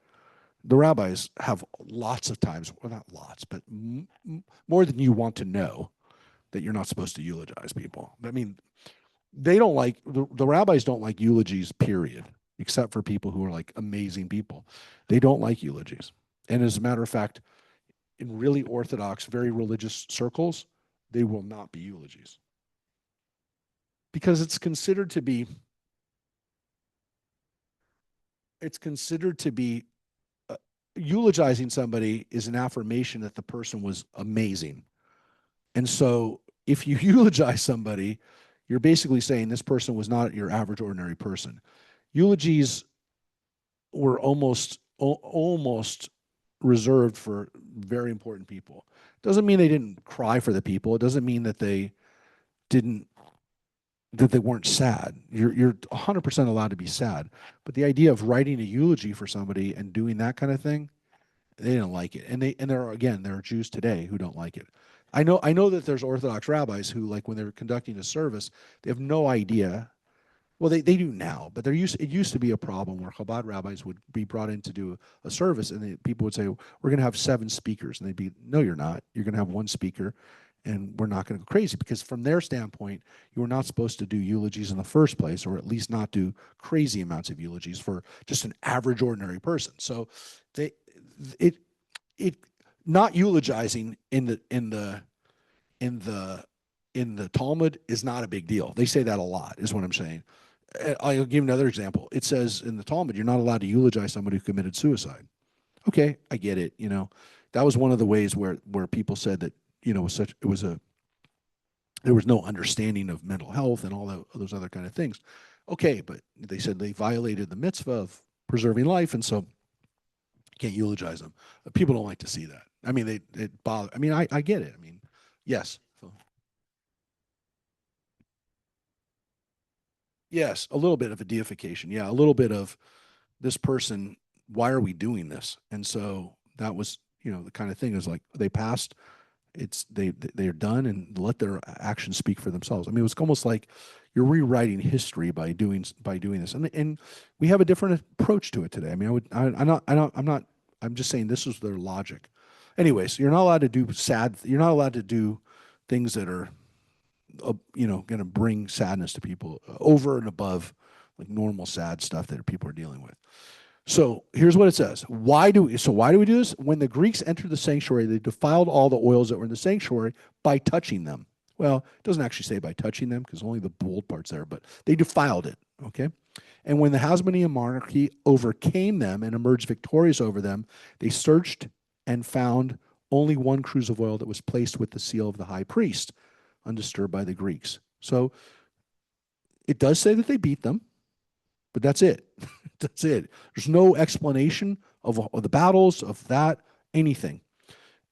the rabbis have lots of times, well, not lots, but more than you want to know, that you're not supposed to eulogize people. I mean, they don't like, the rabbis don't like eulogies, period, except for people who are like amazing people. They don't like eulogies. And as a matter of fact, in really Orthodox, very religious circles, they will not be eulogies. Because it's considered to be eulogizing somebody is an affirmation that the person was amazing. And so if you eulogize somebody, you're basically saying this person was not your average ordinary person. Eulogies were almost reserved for very important people. Doesn't mean they didn't cry for the people. It doesn't mean that they weren't sad. You're 100% allowed to be sad. But the idea of writing a eulogy for somebody and doing that kind of thing, they didn't like it. And there are Jews today who don't like it. I know that there's Orthodox rabbis who, like, when they're conducting a service, they have no idea. Well, they do now, but it used to be a problem where Chabad rabbis would be brought in to do a service, and people would say, we're going to have 7 speakers. And they'd be, no, you're not. You're going to have 1 speaker, and we're not going to go crazy, because from their standpoint, you were not supposed to do eulogies in the first place, or at least not do crazy amounts of eulogies for just an average ordinary person. So not eulogizing in the Talmud is not a big deal. They say that a lot, is what I'm saying. I'll give another example. It says in the Talmud, you're not allowed to eulogize somebody who committed suicide. Okay, I get it. That was one of the ways where people said that, there was no understanding of mental health and all those other kind of things. Okay, but they said they violated the mitzvah of preserving life, and so you can't eulogize them. People don't like to see that. I mean, it bother. I mean, I get it. I mean, yes. Yes, a little bit of a deification. Yeah, a little bit of this person, why are we doing this? And so that was, the kind of thing is like they passed, they're done, and let their actions speak for themselves. I mean, it was almost like you're rewriting history by doing this. And we have a different approach to it today. I mean, I'm just saying this was their logic. Anyways, you're not allowed to do you're not allowed to do things that are, going to bring sadness to people over and above like normal sad stuff that people are dealing with. So here's what it says. Why do we do this? When the Greeks entered the sanctuary, they defiled all the oils that were in the sanctuary by touching them. Well, it doesn't actually say by touching them because only the bold part's there, but they defiled it. Okay. And when the Hasmonean monarchy overcame them and emerged victorious over them, they searched and found only one cruse of oil that was placed with the seal of the high priest, undisturbed by the Greeks. So it does say that they beat them, but that's it. That's it. There's no explanation of the battles, of that, anything.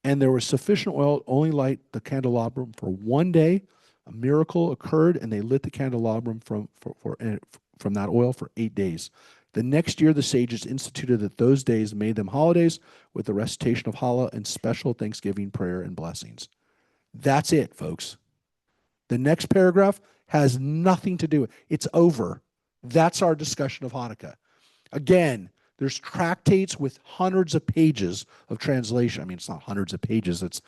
And there was sufficient oil to only light the candelabrum for one day. A miracle occurred, and they lit the candelabrum from that oil for 8 days. The next year, the sages instituted that those days made them holidays with the recitation of Challah and special thanksgiving, prayer, and blessings. That's it, folks. The next paragraph has nothing to do with it. It's over. That's our discussion of Hanukkah. Again, there's tractates with hundreds of pages of translation. I mean, it's not hundreds of pages. It's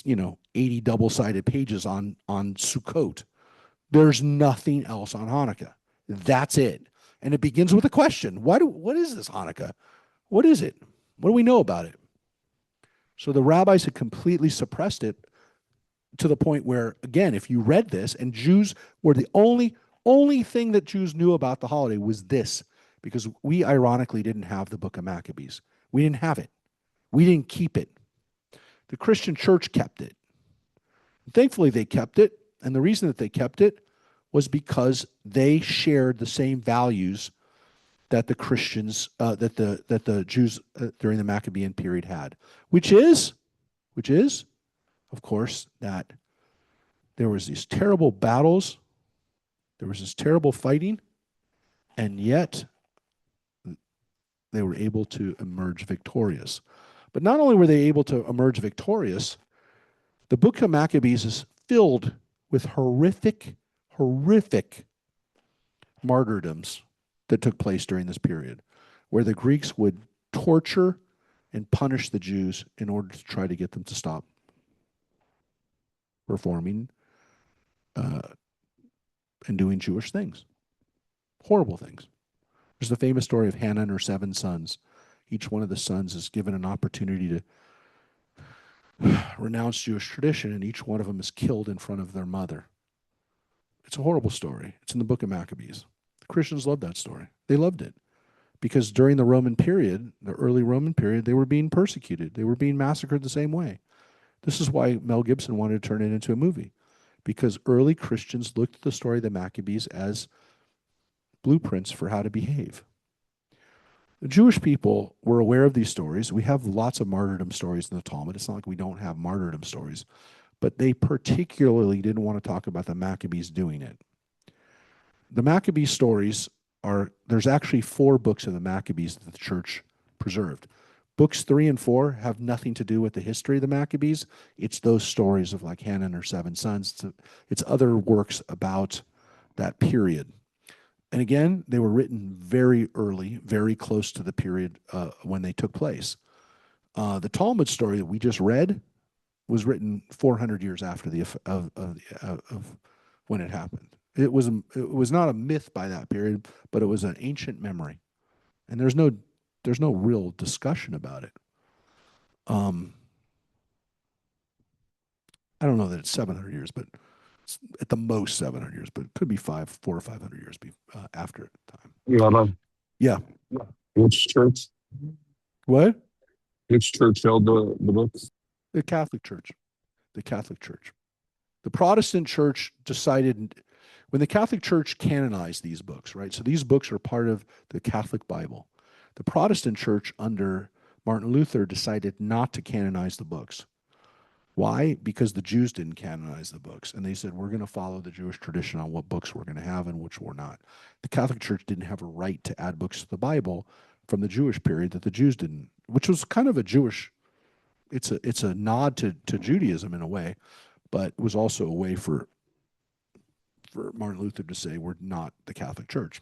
80 double-sided pages on Sukkot. There's nothing else on Hanukkah. That's it. And it begins with a question. What is this Hanukkah? What is it? What do we know about it? So the rabbis had completely suppressed it to the point where, again, if you read this, and Jews were the only thing that Jews knew about the holiday was this, because we ironically didn't have the book of Maccabees. We didn't have it. We didn't keep it. The Christian church kept it. And thankfully, they kept it, and the reason that they kept it was because they shared the same values that the Christians, that the Jews during the Maccabean period had, which is, of course, that there was these terrible battles, there was this terrible fighting, and yet they were able to emerge victorious. But not only were they able to emerge victorious, the book of Maccabees is filled with horrific martyrdoms that took place during this period, where the Greeks would torture and punish the Jews in order to try to get them to stop performing and doing Jewish things. Horrible things. There's the famous story of Hannah and her 7 sons. Each one of the sons is given an opportunity to renounce Jewish tradition, and each one of them is killed in front of their mother. It's a horrible story. It's in the book of Maccabees. The Christians loved that story. They loved it because during the Roman period, the early Roman period, they were being persecuted. They were being massacred the same way. This is why Mel Gibson wanted to turn it into a movie, because early Christians looked at the story of the Maccabees as blueprints for how to behave. The Jewish people were aware of these stories. We have lots of martyrdom stories in the Talmud. It's not like we don't have martyrdom stories, but they particularly didn't want to talk about the Maccabees doing it. The Maccabees stories there's actually 4 books of the Maccabees that the church preserved. Books 3 and 4 have nothing to do with the history of the Maccabees. It's those stories of like Hannah and her 7 sons. It's other works about that period. And again, they were written very early, very close to the period when they took place. The Talmud story that we just read was written 400 years after of when it happened. It was not a myth by that period, but it was an ancient memory, and there's no real discussion about it. I don't know that it's 700 years, but it's at the most 700 years, but it could be 400 or 500 years after time. Yeah. Which church? What? Which church held the books? The Catholic Church. The Catholic Church. The Protestant Church decided when the Catholic Church canonized these books, right? So these books are part of the Catholic Bible. The Protestant Church under Martin Luther decided not to canonize the books. Why? Because the Jews didn't canonize the books. And they said, we're going to follow the Jewish tradition on what books we're going to have and which we're not. The Catholic Church didn't have a right to add books to the Bible from the Jewish period that the Jews didn't, which was kind of a Jewish, it's a nod to Judaism in a way, but it was also a way for Martin Luther to say, we're not the Catholic Church.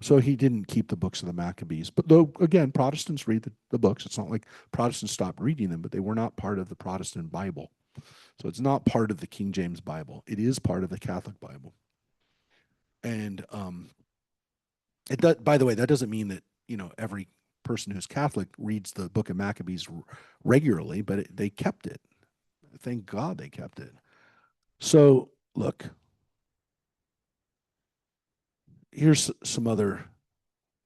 So he didn't keep the books of the Maccabees. But though, again, Protestants read the books. It's not like Protestants stopped reading them, but they were not part of the Protestant Bible. So it's not part of the King James Bible. It is part of the Catholic Bible. And it does, by the way, that doesn't mean that, every person who's Catholic reads the book of Maccabees regularly, but they kept it. Thank God they kept it. So, look, here's some other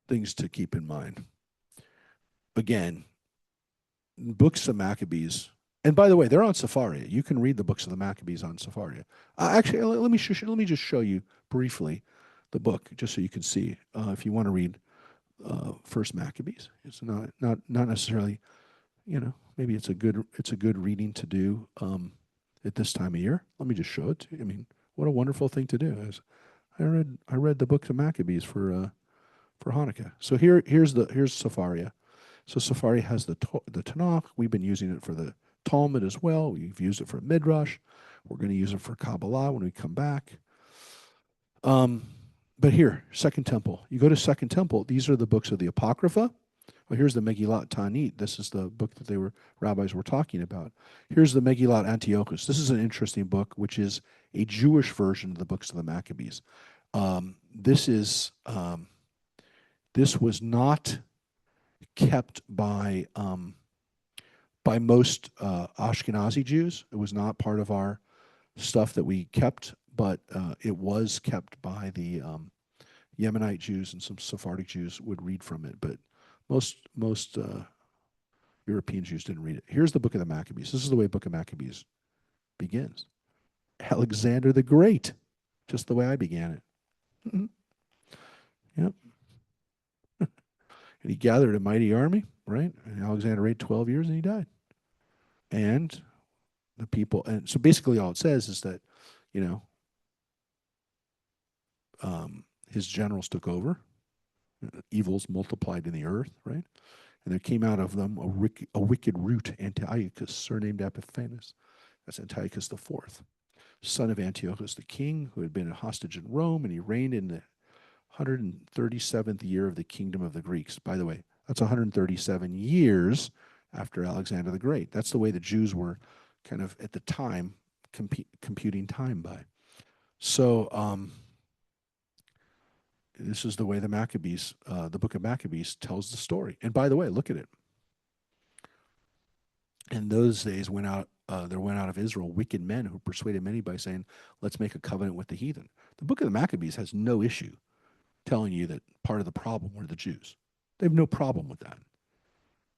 things to keep in mind. Again, books of Maccabees, and by the way, they're on Sepharia. You can read the books of the Maccabees on Sepharia. Actually, let me just show you briefly the book, just so you can see. If you want to read First Maccabees, it's not necessarily, maybe it's a good reading to do at this time of year. Let me just show it to you. I mean, what a wonderful thing to do. I read the book of Maccabees for Hanukkah. So here's Sepharia. So Sepharia has the Tanakh. We've been using it for the Talmud as well. We've used it for Midrash. We're going to use it for Kabbalah when we come back. Um, but here, Second Temple. You go to Second Temple. These are the books of the Apocrypha. Well, here's the Megillat Tanit. This is the book that rabbis were talking about. Here's the Megillat Antiochus. This is an interesting book, which is a Jewish version of the books of the Maccabees. This was not kept by most Ashkenazi Jews. It was not part of our stuff that we kept, but it was kept by the Yemenite Jews, and some Sephardic Jews would read from it. But most European Jews didn't read it. Here's the Book of the Maccabees. This is the way Book of Maccabees begins. Alexander the Great, just the way I began it. Mm-hmm. Yep. And he gathered a mighty army, right? And Alexander reigned 12 years and he died. And the people, and so basically all it says is that, you know, his generals took over, evils multiplied in the earth, right? And there came out of them a wicked root, Antiochus, surnamed Epiphanes. That's Antiochus the Fourth, son of Antiochus the king, who had been a hostage in Rome, and he reigned in the 137th year of the kingdom of the Greeks. By the way, that's 137 years after Alexander the Great. That's the way the Jews were kind of at the time computing time by. So this is the way the Maccabees, the book of Maccabees tells the story. And by the way, look at it. In those days there went out of Israel wicked men who persuaded many by saying, let's make a covenant with the heathen. The book of the Maccabees has no issue telling you that part of the problem were the Jews. They have no problem with that.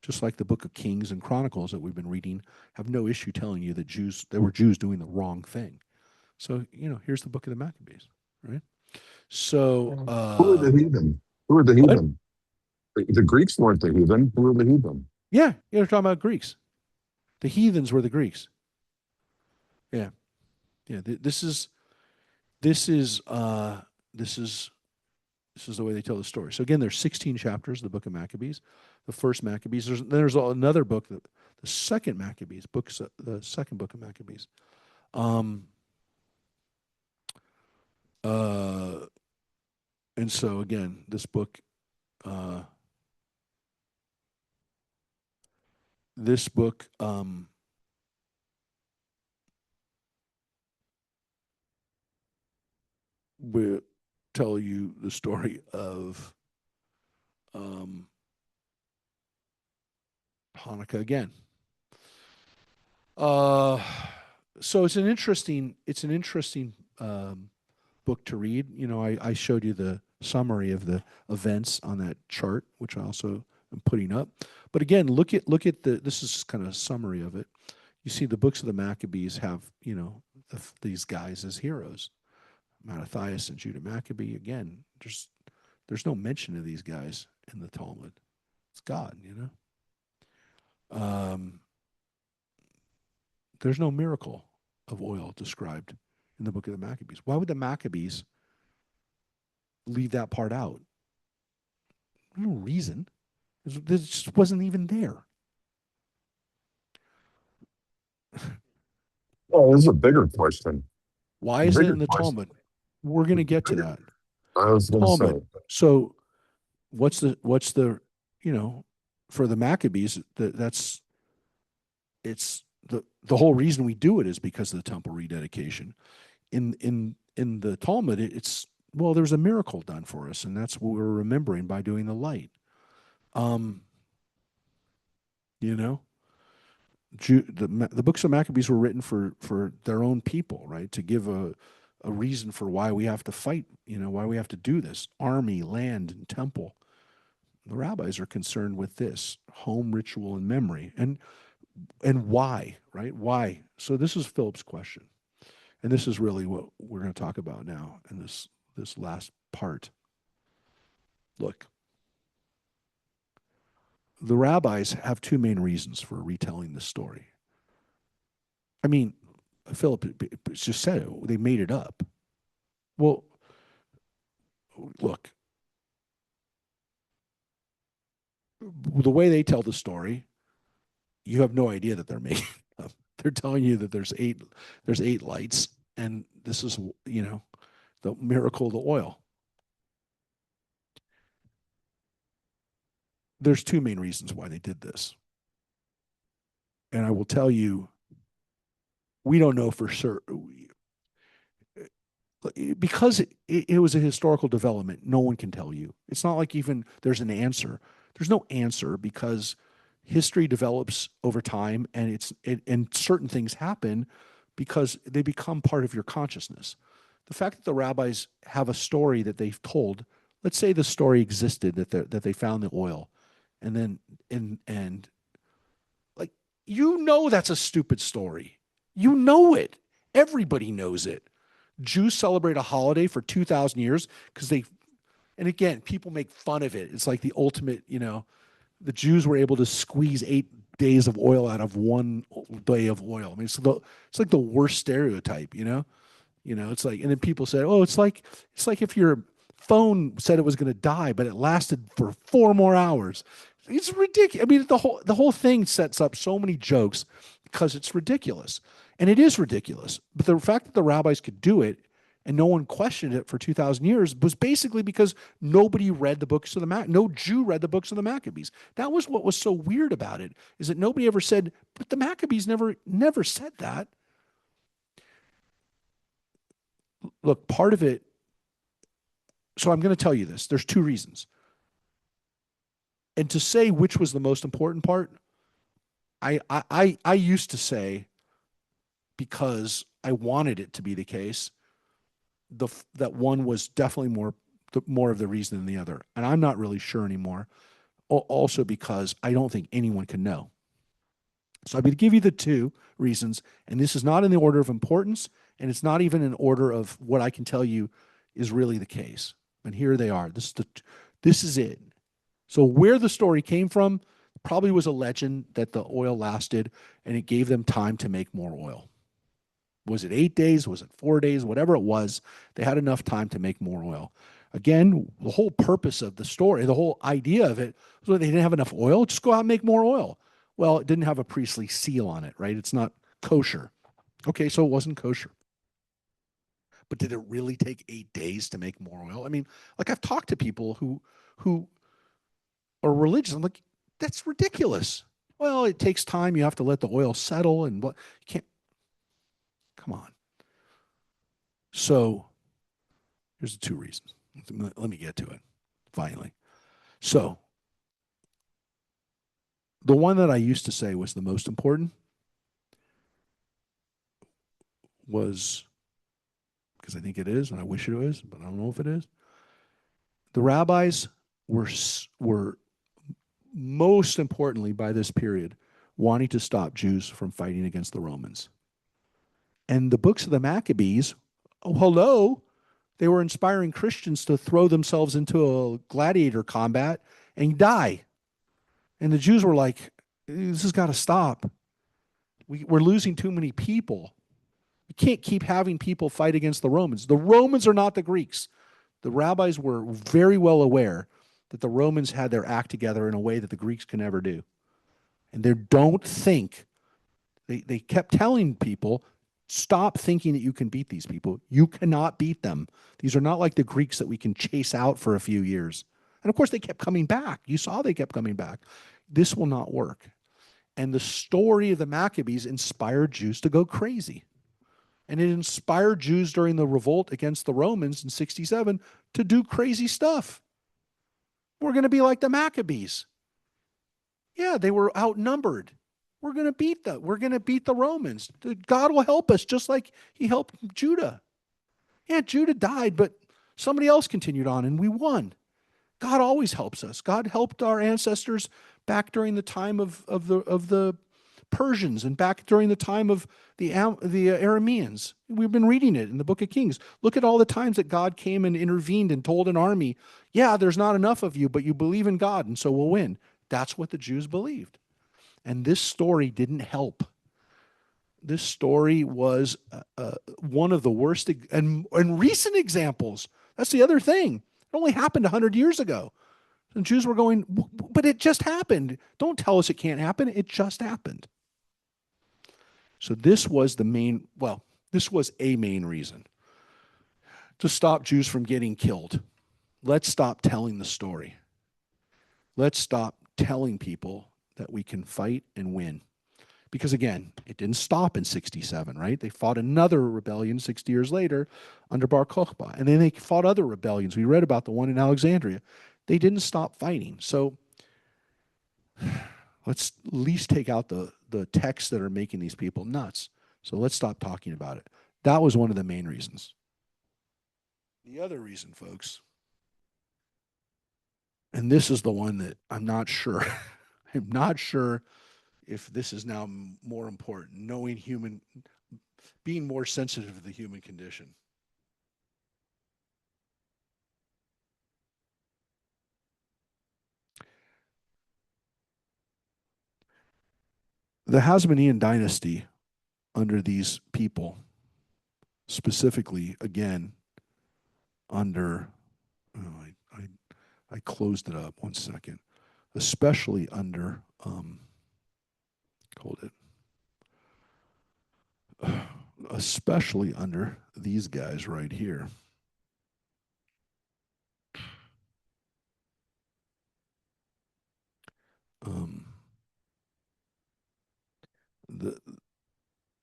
Just like the book of Kings and Chronicles that we've been reading have no issue telling you that there were Jews doing the wrong thing. So, here's the book of the Maccabees, right? So, Who are the heathen? Who are the what? heathen? The Greeks weren't the heathen. Who are the heathen? Yeah, you're talking about Greeks. The heathens were the Greeks. Yeah, yeah. This is this is the way they tell the story. So again, there's 16 chapters of the book of Maccabees. The first Maccabees. There's another book, the second Maccabees, the second book of Maccabees. And so again, this book, will tell you the story of Hanukkah again. So it's an interesting book to read. I showed you the summary of the events on that chart, which I also am putting up. But again, look at this is kind of a summary of it. You see, the books of the Maccabees have these guys as heroes, Mattathias and Judah Maccabee. Again, there's no mention of these guys in the Talmud. It's God, There's no miracle of oil described in the book of the Maccabees. Why would the Maccabees leave that part out? No reason. This just wasn't even there. Oh, this is a bigger question. Why The is it bigger in the question. Talmud? We're going The to get to bigger, that. I was going to say, Talmud. So what's the, you know, for the Maccabees, that's it's the whole reason we do it is because of the temple rededication. In the Talmud, it's well, there's a miracle done for us, and that's what we're remembering by doing the light. Um, you know, the books of Maccabees were written for their own people, right? To give a reason for why we have to fight, why we have to do this: army, land, and temple. The rabbis are concerned with this home ritual and memory, and why, right? Why? So this is Philip's question, and this is really what we're going to talk about now in this last part. Look, the rabbis have two main reasons for retelling this story. I mean, Philip just said it. They made it up. Well, look, the way they tell the story, you have no idea that they're making it up. They're telling you that there's eight lights, and this is the miracle of the oil. There's two main reasons why they did this, and I will tell you, we don't know for sure because it was a historical development. No one can tell you. It's not like even there's an answer. There's no answer because history develops over time, and and certain things happen because they become part of your consciousness. The fact that the rabbis have a story that they've told, let's say the story existed that they found the oil, and then and like that's a stupid story. You know it. Everybody knows it. Jews celebrate a holiday for 2,000 years because and again, people make fun of it. It's like the ultimate, the Jews were able to squeeze 8 days of oil out of one day of oil. I mean, it's like the worst stereotype, it's like, and then people say, oh, it's like if your phone said it was going to die, but it lasted for 4 more hours. It's ridiculous. I mean, the whole thing sets up so many jokes because it's ridiculous, and it is ridiculous. But the fact that the rabbis could do it and no one questioned it for 2,000 years was basically because nobody read the books of no Jew read the books of the Maccabees. That was what was so weird about it, is that nobody ever said, but the Maccabees never said that. Look, part of it. So I'm going to tell you this. There's two reasons. And to say which was the most important part, I used to say, because I wanted it to be the case, that one was definitely more of the reason than the other, and I'm not really sure anymore. Also, because I don't think anyone can know. So I'm going to give you the two reasons, and this is not in the order of importance, and it's not even in order of what I can tell you is really the case. And here they are. This is it. So where the story came from probably was a legend that the oil lasted, and it gave them time to make more oil. Was it 8 days? Was it 4 days? Whatever it was, they had enough time to make more oil. Again, the whole purpose of the story, the whole idea of it, was they didn't have enough oil. Just go out and make more oil. Well, it didn't have a priestly seal on it, right? It's not kosher. Okay, so it wasn't kosher. But did it really take 8 days to make more oil? I mean, like, I've talked to people who are religious. I'm like, that's ridiculous. Well, it takes time. You have to let the oil settle, and what you can't. Come on. So here's the two reasons. Let me get to it finally. So the one that I used to say was the most important was, because I think it is, and I wish it was, but I don't know if it is. The rabbis were most importantly by this period wanting to stop Jews from fighting against the Romans. And the books of the Maccabees, oh, hello, they were inspiring Christians to throw themselves into a gladiator combat and die. And the Jews were like, this has got to stop. We're losing too many people. You can't keep having people fight against the Romans. The Romans are not the Greeks. The rabbis were very well aware that the Romans had their act together in a way that the Greeks can never do. And they kept telling people, stop thinking that you can beat these people. You cannot beat them. These are not like the Greeks that we can chase out for a few years. And of course, they kept coming back. You saw they kept coming back. This will not work. And the story of the Maccabees inspired Jews to go crazy. And it inspired Jews during the revolt against the Romans in 67 to do crazy stuff. We're going to be like the Maccabees. Yeah, they were outnumbered. We're going to beat them. We're going to beat the Romans. God will help us just like he helped Judah. Yeah, Judah died, but somebody else continued on and we won. God always helps us. God helped our ancestors back during the time of the Persians and back during the time of the Arameans. We've been reading it in the book of Kings. Look at all the times that God came and intervened and told an army, yeah, there's not enough of you, but you believe in God, and so we'll win. That's what the Jews believed. And this story didn't help. This story was one of the worst and recent examples. That's the other thing. It only happened 100 years ago. And Jews were going, but it just happened. Don't tell us it can't happen. It just happened. So this was the main, well, this was a main reason to stop Jews from getting killed. Let's stop telling the story. Let's stop telling people that we can fight and win. Because again, it didn't stop in 67, right? They fought another rebellion 60 years later under Bar Kokhba. And then they fought other rebellions. We read about the one in Alexandria. They didn't stop fighting. So let's at least take out the texts that are making these people nuts. So let's stop talking about it. That was one of the main reasons. The other reason, folks, and this is the one that I'm not sure. I'm not sure if this is now more important, being more sensitive to the human condition. The Hasmonean dynasty under these people, specifically, again, under, oh, I closed it up 1 second, especially under, hold it, especially under these guys right here. The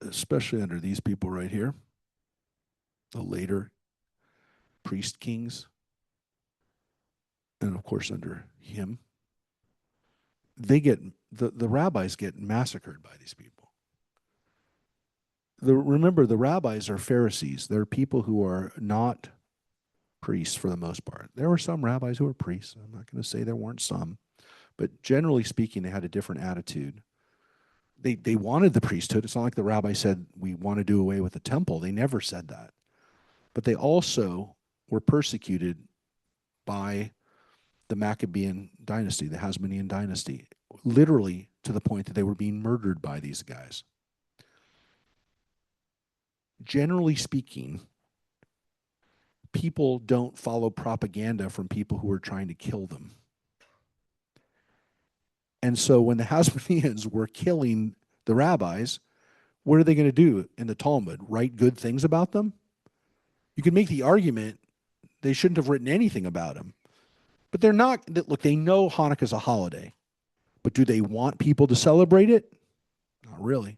especially under these people right here, the later priest kings, and of course under him, the rabbis get massacred by these people. Remember, the rabbis are Pharisees. They're people who are not priests for the most part. There were some rabbis who were priests. I'm not going to say there weren't some, but generally speaking, they had a different attitude. They wanted the priesthood. It's not like the rabbi said, we want to do away with the temple. They never said that. But they also were persecuted by the Maccabean dynasty, the Hasmonean dynasty, literally to the point that they were being murdered by these guys. Generally speaking, people don't follow propaganda from people who are trying to kill them. And so when the Hasmoneans were killing the rabbis, what are they going to do in the Talmud? Write good things about them? You can make the argument they shouldn't have written anything about them. But they're not, look, they know Hanukkah's a holiday. But do they want people to celebrate it? Not really.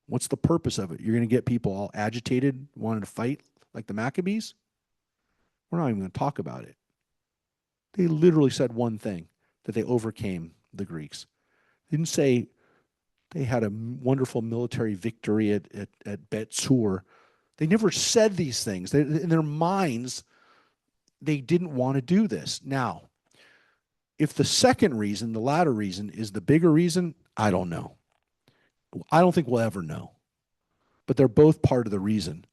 What's the purpose of it? You're going to get people all agitated, wanting to fight like the Maccabees? We're not even going to talk about it. They literally said one thing, that they overcame the Greeks. They didn't say they had a wonderful military victory at Bet Sur. They never said these things. In their minds, they didn't want to do this. Now, if the second reason, the latter reason, is the bigger reason, I don't know. I don't think we'll ever know. But they're both part of the reason.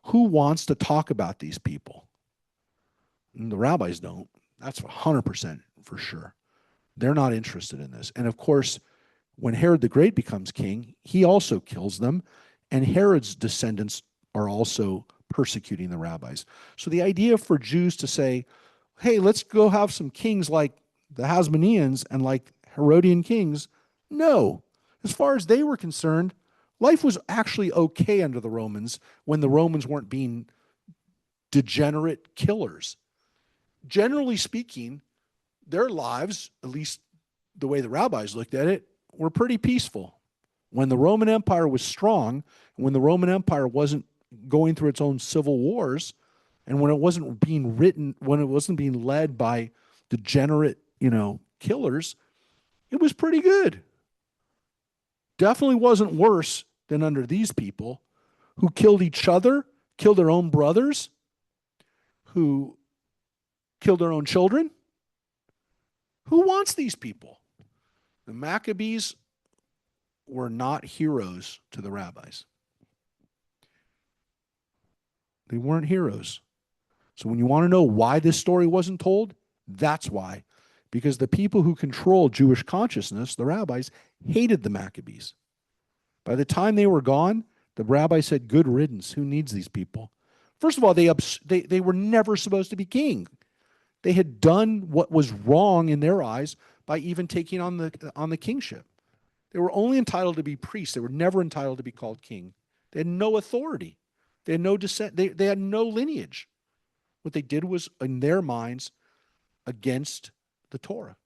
Who wants to talk about these people? And the rabbis don't. That's 100% for sure. They're not interested in this. And of course, when Herod the Great becomes king, he also kills them. And Herod's descendants are also persecuting the rabbis. So the idea for Jews to say, hey, let's go have some kings like the Hasmoneans and like Herodian kings, no. As far as they were concerned, life was actually okay under the Romans when the Romans weren't being degenerate killers. Generally speaking, their lives, at least the way the rabbis looked at it, were pretty peaceful. When the Roman Empire was strong, when the Roman Empire wasn't going through its own civil wars, and when it wasn't being written, when it wasn't being led by degenerate, killers, it was pretty good. Definitely wasn't worse than under these people who killed each other, killed their own brothers, who killed their own children. Who wants these people? The Maccabees were not heroes to the rabbis. They weren't heroes. So when you want to know why this story wasn't told, that's why. Because the people who controlled Jewish consciousness, the rabbis, hated the Maccabees. By the time they were gone, the rabbi said, good riddance. Who needs these people? First of all, they were never supposed to be king. They had done what was wrong in their eyes by even taking on the kingship. They were only entitled to be priests. They were never entitled to be called king. They had no authority. They had no descent. They had no lineage. What they did was, in their minds, against the Torah.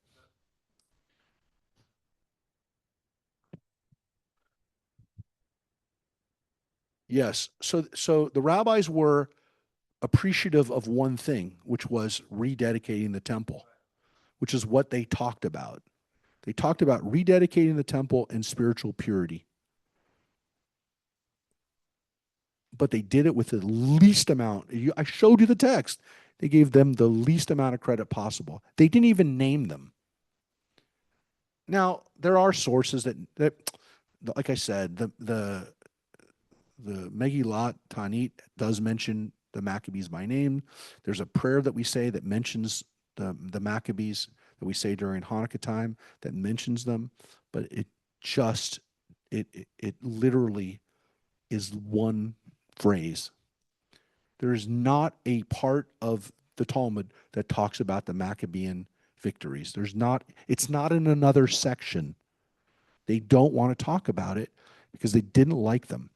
Yes. So the rabbis were appreciative of one thing, which was rededicating the temple, which is what they talked about. They talked about rededicating the temple and spiritual purity. But they did it with the least amount. I showed you the text. They gave them the least amount of credit possible. They didn't even name them. Now, there are sources that like I said, the Megillat Tanit does mention the Maccabees by name. There's a prayer that we say that mentions the Maccabees that we say during Hanukkah time that mentions them, but it literally is one phrase. There is not a part of the Talmud that talks about the Maccabean victories. It's not in another section. They don't want to talk about it because they didn't like them.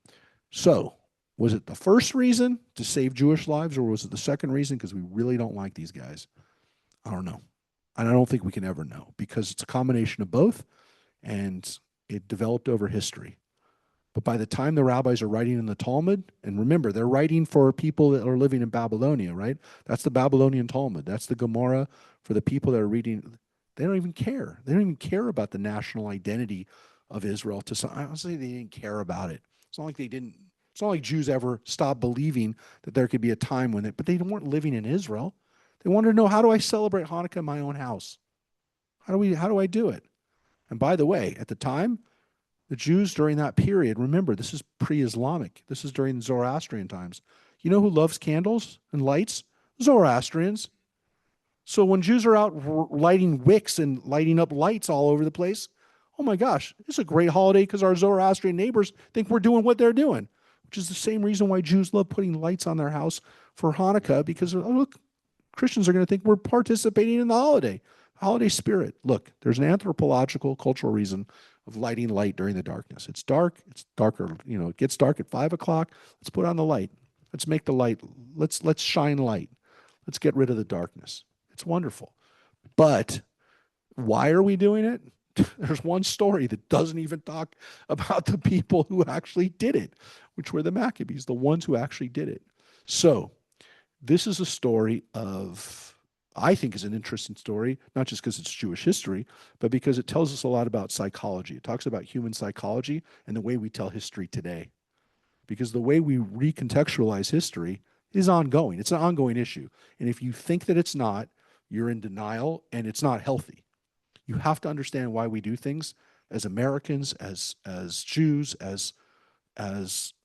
So, was it the first reason to save Jewish lives, or was it the second reason because we really don't like these guys? I don't know. And I don't think we can ever know because it's a combination of both, and it developed over history. But by the time the rabbis are writing in the Talmud, and remember, they're writing for people that are living in Babylonia, right? That's the Babylonian Talmud. That's the Gemara for the people that are reading. They don't even care. They don't even care about the national identity of Israel. I don't say they didn't care about it. It's not like they didn't. It's not like Jews ever stopped believing that there could be a time when but they weren't living in Israel. They wanted to know, how do I celebrate Hanukkah in my own house? How do I do it? And by the way, at the time, the Jews during that period, remember, this is pre-Islamic. This is during Zoroastrian times. You know who loves candles and lights? Zoroastrians. So when Jews are out lighting wicks and lighting up lights all over the place, oh my gosh, it's a great holiday because our Zoroastrian neighbors think we're doing what they're doing, which is the same reason why Jews love putting lights on their house for Hanukkah, because, oh, look, Christians are going to think we're participating in the holiday spirit. Look, there's an anthropological, cultural reason of lighting light during the darkness. It's dark. It's darker. It gets dark at 5 o'clock. Let's put on the light. Let's make the light. Let's shine light. Let's get rid of the darkness. It's wonderful. But why are we doing it? There's one story that doesn't even talk about the people who actually did it, which were the Maccabees, the ones who actually did it. So this is a story I think is an interesting story, not just because it's Jewish history, but because it tells us a lot about psychology. It talks about human psychology and the way we tell history today. Because the way we recontextualize history is ongoing. It's an ongoing issue. And if you think that it's not, you're in denial and it's not healthy. You have to understand why we do things as Americans, as Jews, as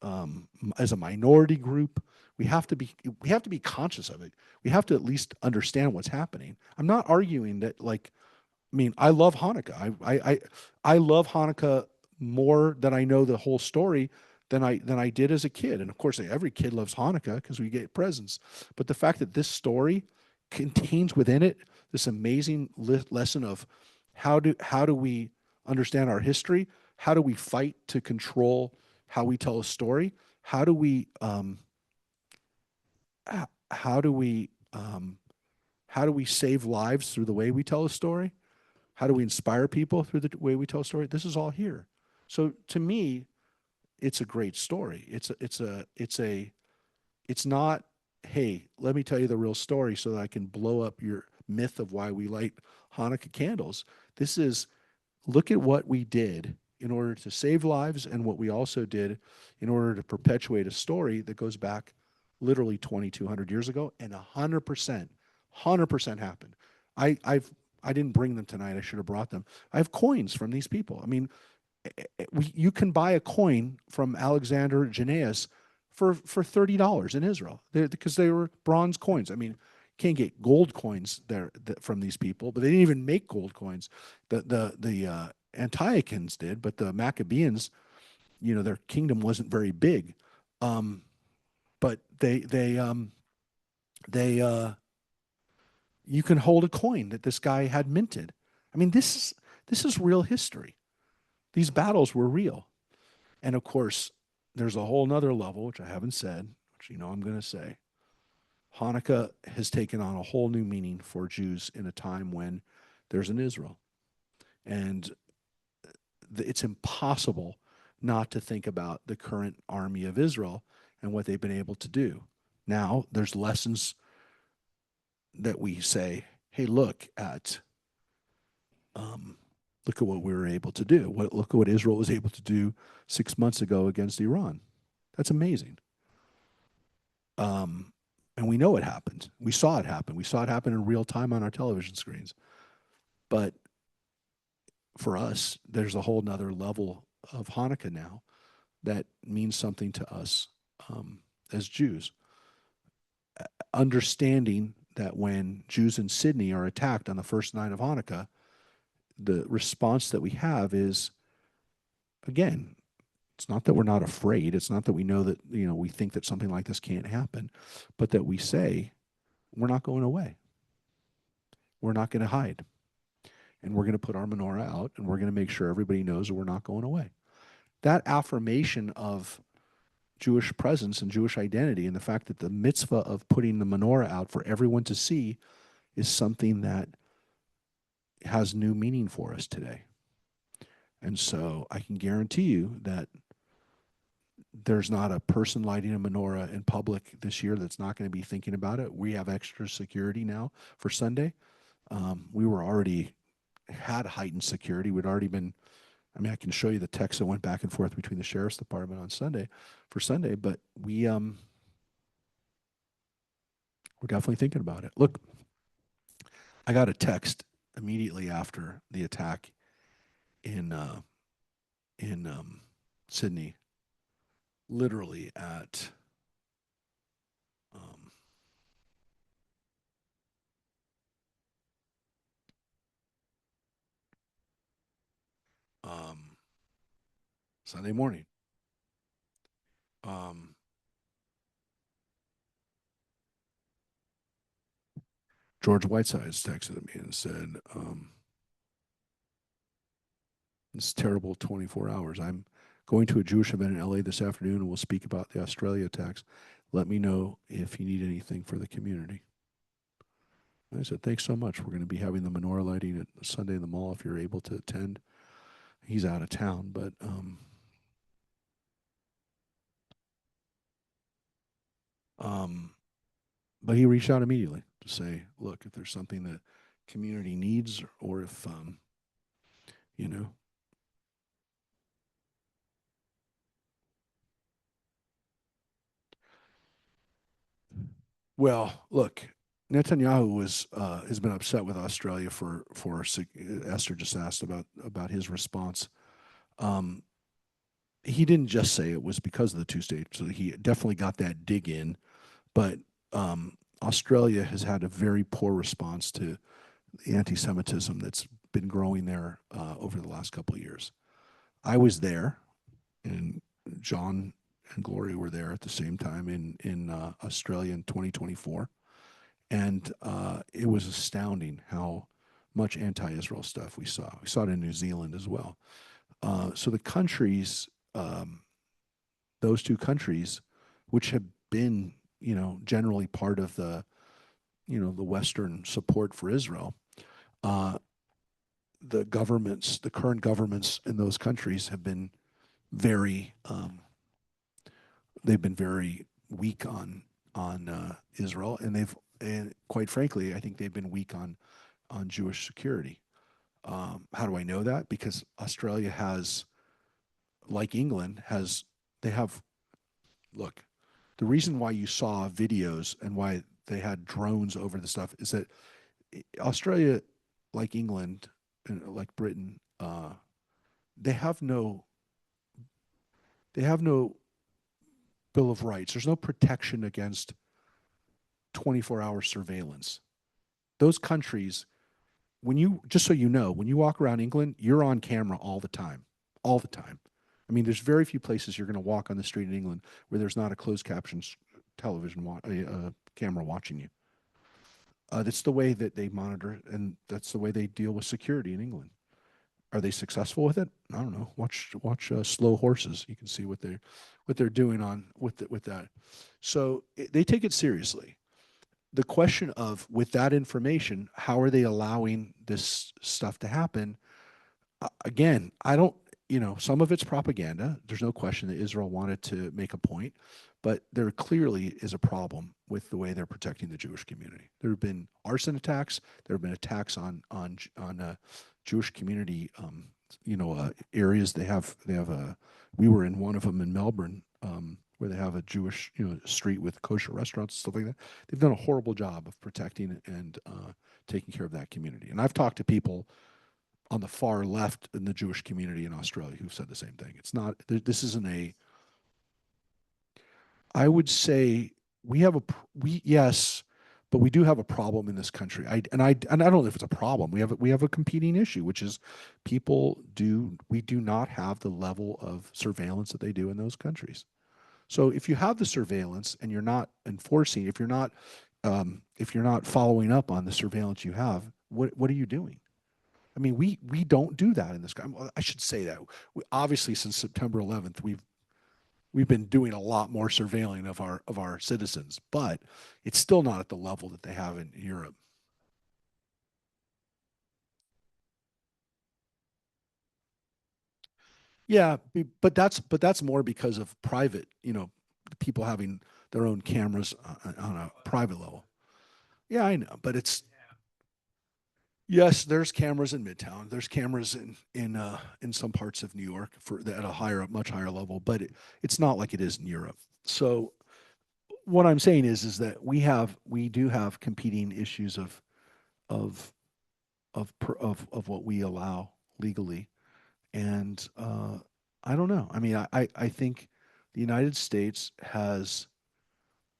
a minority group. We have to be conscious of it. We have to at least understand what's happening. I'm not arguing that, I love Hanukkah. I love Hanukkah more than I know the whole story than I did as a kid. And of course, every kid loves Hanukkah because we get presents. But the fact that this story contains within it this amazing lesson of how do we understand our history? How do we fight to control how we tell a story? How do we How do we save lives through the way we tell a story? How do we inspire people through the way we tell a story? This is all here. So to me, it's a great story. It's not, hey, let me tell you the real story so that I can blow up your myth of why we light Hanukkah candles. This is, look at what we did in order to save lives and what we also did in order to perpetuate a story that goes back literally 2,200 years ago, and 100% happened. I didn't bring them tonight. I should have brought them. I have coins from these people. I mean, you can buy a coin from Alexander Jannaeus for $30 in Israel because they were bronze coins. I mean, can't get gold coins there from these people, but they didn't even make gold coins. The Antiochans did, but the Maccabeans, their kingdom wasn't very big. But they you can hold a coin that this guy had minted. I mean, this is real history. These battles were real. And of course, there's a whole nother level, which I haven't said, which I'm going to say. Hanukkah has taken on a whole new meaning for Jews in a time when there's an Israel. And it's impossible not to think about the current army of Israel and what they've been able to do. Now, there's lessons that we say, hey, look at what we were able to do. Look at what Israel was able to do 6 months ago against Iran. That's amazing. And we know it happened. We saw it happen. We saw it happen in real time on our television screens. But for us, there's a whole nother level of Hanukkah now that means something to us as Jews. Understanding that when Jews in Sydney are attacked on the first night of Hanukkah, the response that we have is, again, it's not that we're not afraid. It's not that we know that, we think that something like this can't happen, but that we say, we're not going away. We're not going to hide. And we're going to put our menorah out, and we're going to make sure everybody knows that we're not going away. That affirmation of Jewish presence and Jewish identity, and the fact that the mitzvah of putting the menorah out for everyone to see is something that has new meaning for us today. And so I can guarantee you that there's not a person lighting a menorah in public this year that's not going to be thinking about it. We have extra security now for Sunday. We were already had heightened security. We'd already been, I can show you the text that went back and forth between the sheriff's department on Sunday, but we're definitely thinking about it. Look, I got a text immediately after the attack in Sydney, literally at Sunday morning. George Whitesides texted me and said, "This terrible 24 hours. I'm going to a Jewish event in LA this afternoon, and we'll speak about the Australia attacks. Let me know if you need anything for the community." And I said, "Thanks so much. We're going to be having the menorah lighting at Sunday in the mall if you're able to attend." He's out of town, but he reached out immediately to say, "Look, if there's something that community needs, or if you know." Well, look, Netanyahu has been upset with Australia for Esther just asked about his response. Um, he didn't just say it was because of the two states, so he definitely got that dig in. But Australia has had a very poor response to the anti-Semitism that's been growing there over the last couple of years. I was there, and John and Gloria were there at the same time in Australia in 2024, and it was astounding how much anti-Israel stuff we saw. We saw it in New Zealand as well. So the countries, those two countries, which have been, generally part of the, the Western support for Israel, uh, the current governments in those countries have been very, they've been very weak on Israel, and quite frankly, I think they've been weak on Jewish security. How do I know that? Because Australia has, like England, they have, look, the reason why you saw videos and why they had drones over the stuff is that Australia, like England, and like Britain, they have no they have no Bill of Rights. There's no protection against 24-hour surveillance. Those countries, when you just so you know, when you walk around England, you're on camera all the time, all the time. I mean, there's very few places you're going to walk on the street in England where there's not a closed caption television camera watching you. That's the way that they monitor, and that's the way they deal with security in England. Are they successful with it? I don't know. Watch Slow Horses. You can see what they're doing with that. So they take it seriously. The question of with that information, how are they allowing this stuff to happen? Again, I don't, some of it's propaganda. There's no question that Israel wanted to make a point, but there clearly is a problem with the way they're protecting the Jewish community. There have been arson attacks. There have been attacks on Jewish community, areas. They have. We were in one of them in Melbourne, where they have a Jewish, street with kosher restaurants and stuff like that. They've done a horrible job of protecting and taking care of that community. And I've talked to people on the far left in the Jewish community in Australia who've said the same thing. It's not, this isn't I would say yes, but we do have a problem in this country. I don't know if it's a problem. We have a competing issue, which is we do not have the level of surveillance that they do in those countries. So if you have the surveillance and you're not enforcing, if you're not following up on the surveillance you have, what are you doing? I mean, we don't do that in this country. I should say that. Obviously, since September 11th, we've been doing a lot more surveilling of our citizens, but it's still not at the level that they have in Europe. Yeah, but that's more because of private, people having their own cameras on a private level. Yeah, I know, but it's yes, there's cameras in Midtown. There's cameras in some parts of New York at much higher level, but it's not like it is in Europe. So what I'm saying is that we do have competing issues of of what we allow legally, and I don't know. I mean, I think the United States has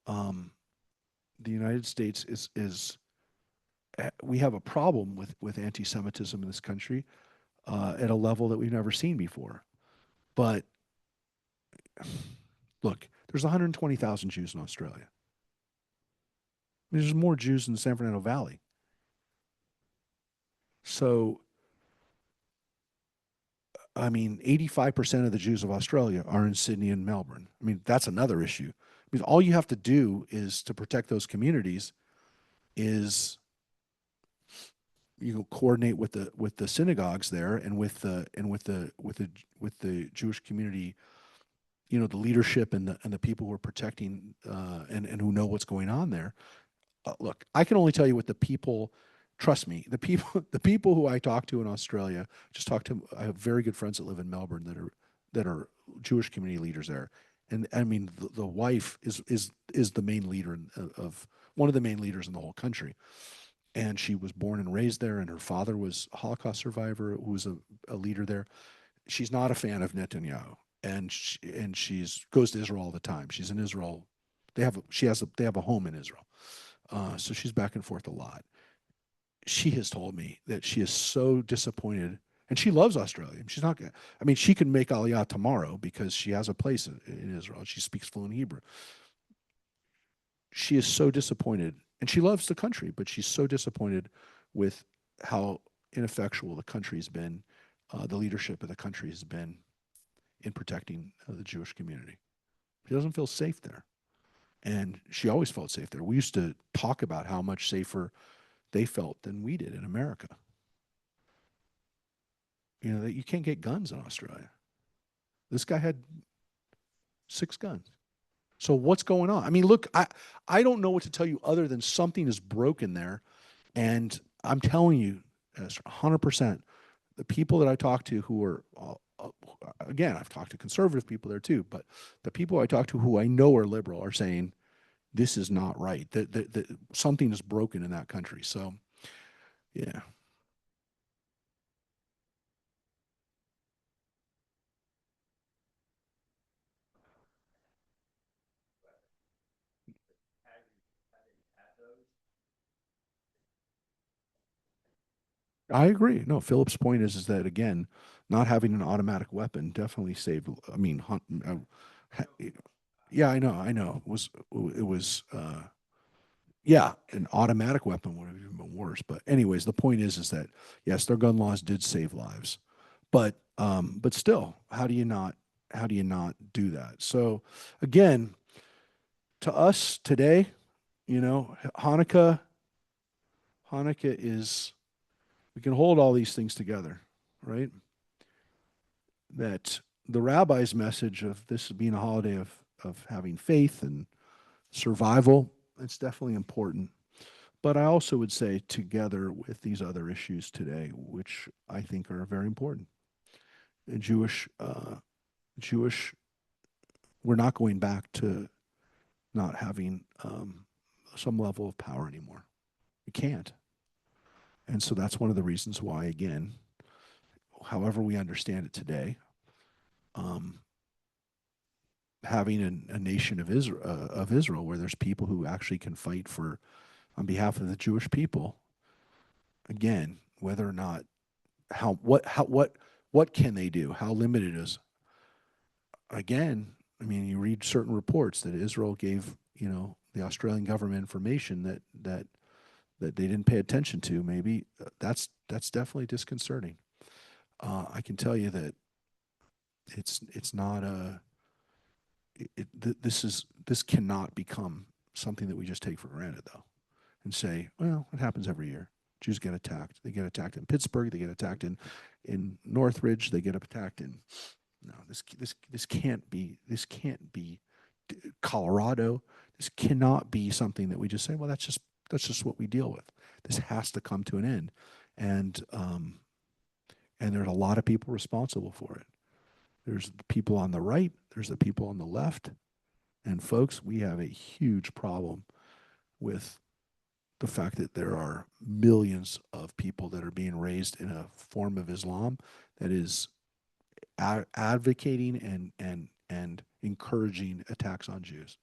um, the United States is we have a problem with anti-Semitism in this country at a level that we've never seen before. But look, there's 120,000 Jews in Australia. There's more Jews in the San Fernando Valley. So, I mean, 85% of the Jews of Australia are in Sydney and Melbourne. I mean, that's another issue. I mean, all you have to do is to protect those communities is coordinate with the synagogues there and with the Jewish community, the leadership and the people who are protecting and who know what's going on there. Look, I can only tell you what the people. Trust me, the people who I talk to in Australia. Just talk to. I have very good friends that live in Melbourne that are Jewish community leaders there, and I mean the wife is the main leader of one of the main leaders in the whole country, and she was born and raised there, and her father was a Holocaust survivor who was a leader there. She's not a fan of Netanyahu, and she's goes to Israel all the time. She's in Israel. They have a home in Israel, so she's back and forth a lot. She has told me that she is so disappointed, and she loves Australia. She's not. I mean, she can make Aliyah tomorrow because she has a place in Israel. She speaks fluent Hebrew. She is so disappointed, and she loves the country, but she's so disappointed with how ineffectual the country's been, the leadership of the country has been in protecting the Jewish community. She doesn't feel safe there. And she always felt safe there. We used to talk about how much safer they felt than we did in America. You know, that you can't get guns in Australia. This guy had 6 guns. So what's going on? I mean, look, I don't know what to tell you other than something is broken there. And I'm telling you, 100%, the people that I talk to who are, again, I've talked to conservative people there too, but the people I talk to who I know are liberal are saying this is not right. That something is broken in that country. So, yeah. I agree. No, Philip's point is that again, not having an automatic weapon definitely saved. I mean, yeah, I know. It was yeah, an automatic weapon would have even been worse. But anyways, the point is that yes, their gun laws did save lives, but still, how do you not do that? So again, to us today, you know, Hanukkah is we can hold all these things together, right? That the rabbi's message of this being a holiday of having faith and survival, it's definitely important. But I also would say together with these other issues today, which I think are very important. Jewish, we're not going back to not having some level of power anymore. We can't. And so that's one of the reasons why, again, however we understand it today, um, having a nation of Israel where there's people who actually can fight for on behalf of the Jewish people. Again, whether or not what can they do? How limited is again? I mean, you read certain reports that Israel gave the Australian government information that they didn't pay attention to. Maybe that's definitely disconcerting. I can tell you that it's not a this cannot become something that we just take for granted though and say, well, it happens every year. Jews get attacked. They get attacked in Pittsburgh. They get attacked in Northridge. They get attacked in no. This can't be. This can't be Colorado. This cannot be something that we just say. Well, that's just what we deal with. This has to come to an end, and there's a lot of people responsible for it. There's the people on the right. There's the people on the left, and folks, we have a huge problem with the fact that there are millions of people that are being raised in a form of Islam that is advocating and encouraging attacks on Jews.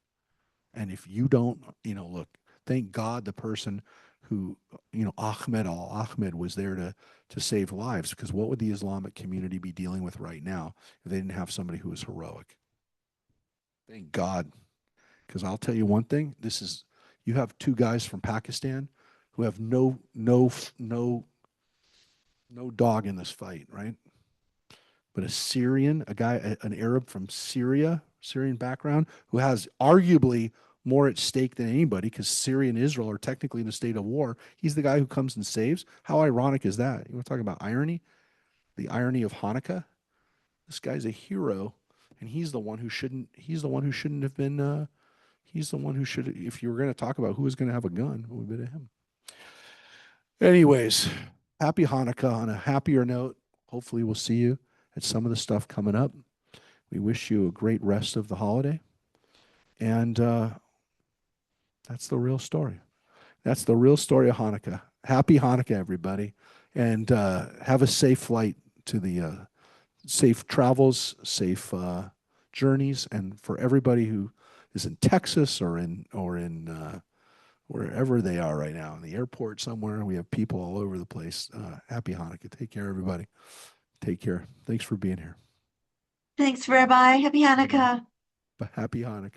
And if you don't, look, thank God the person who, Ahmed Al Ahmed was there to save lives, because what would the Islamic community be dealing with right now if they didn't have somebody who was heroic? Thank God. Because I'll tell you one thing, you have 2 guys from Pakistan who have no dog in this fight, right? But a Syrian, an Arab from Syria, Syrian background, who has arguably more at stake than anybody because Syria and Israel are technically in a state of war. He's the guy who comes and saves. How ironic is that? You want to talk about irony? The irony of Hanukkah. This guy's a hero, and he's the one who shouldn't. He's the one who shouldn't have been. He's the one who should. If you were going to talk about who was going to have a gun, it would have been him. Anyways, happy Hanukkah. On a happier note, hopefully we'll see you at some of the stuff coming up. We wish you a great rest of the holiday. And that's the real story. That's the real story of Hanukkah. Happy Hanukkah, everybody. And have a safe flight to the safe travels, safe journeys. And for everybody who is in Texas or in wherever they are right now, in the airport somewhere, we have people all over the place. Happy Hanukkah. Take care, everybody. Take care. Thanks for being here. Thanks, Rabbi. Happy Mhm. Hanukkah. Happy Hanukkah.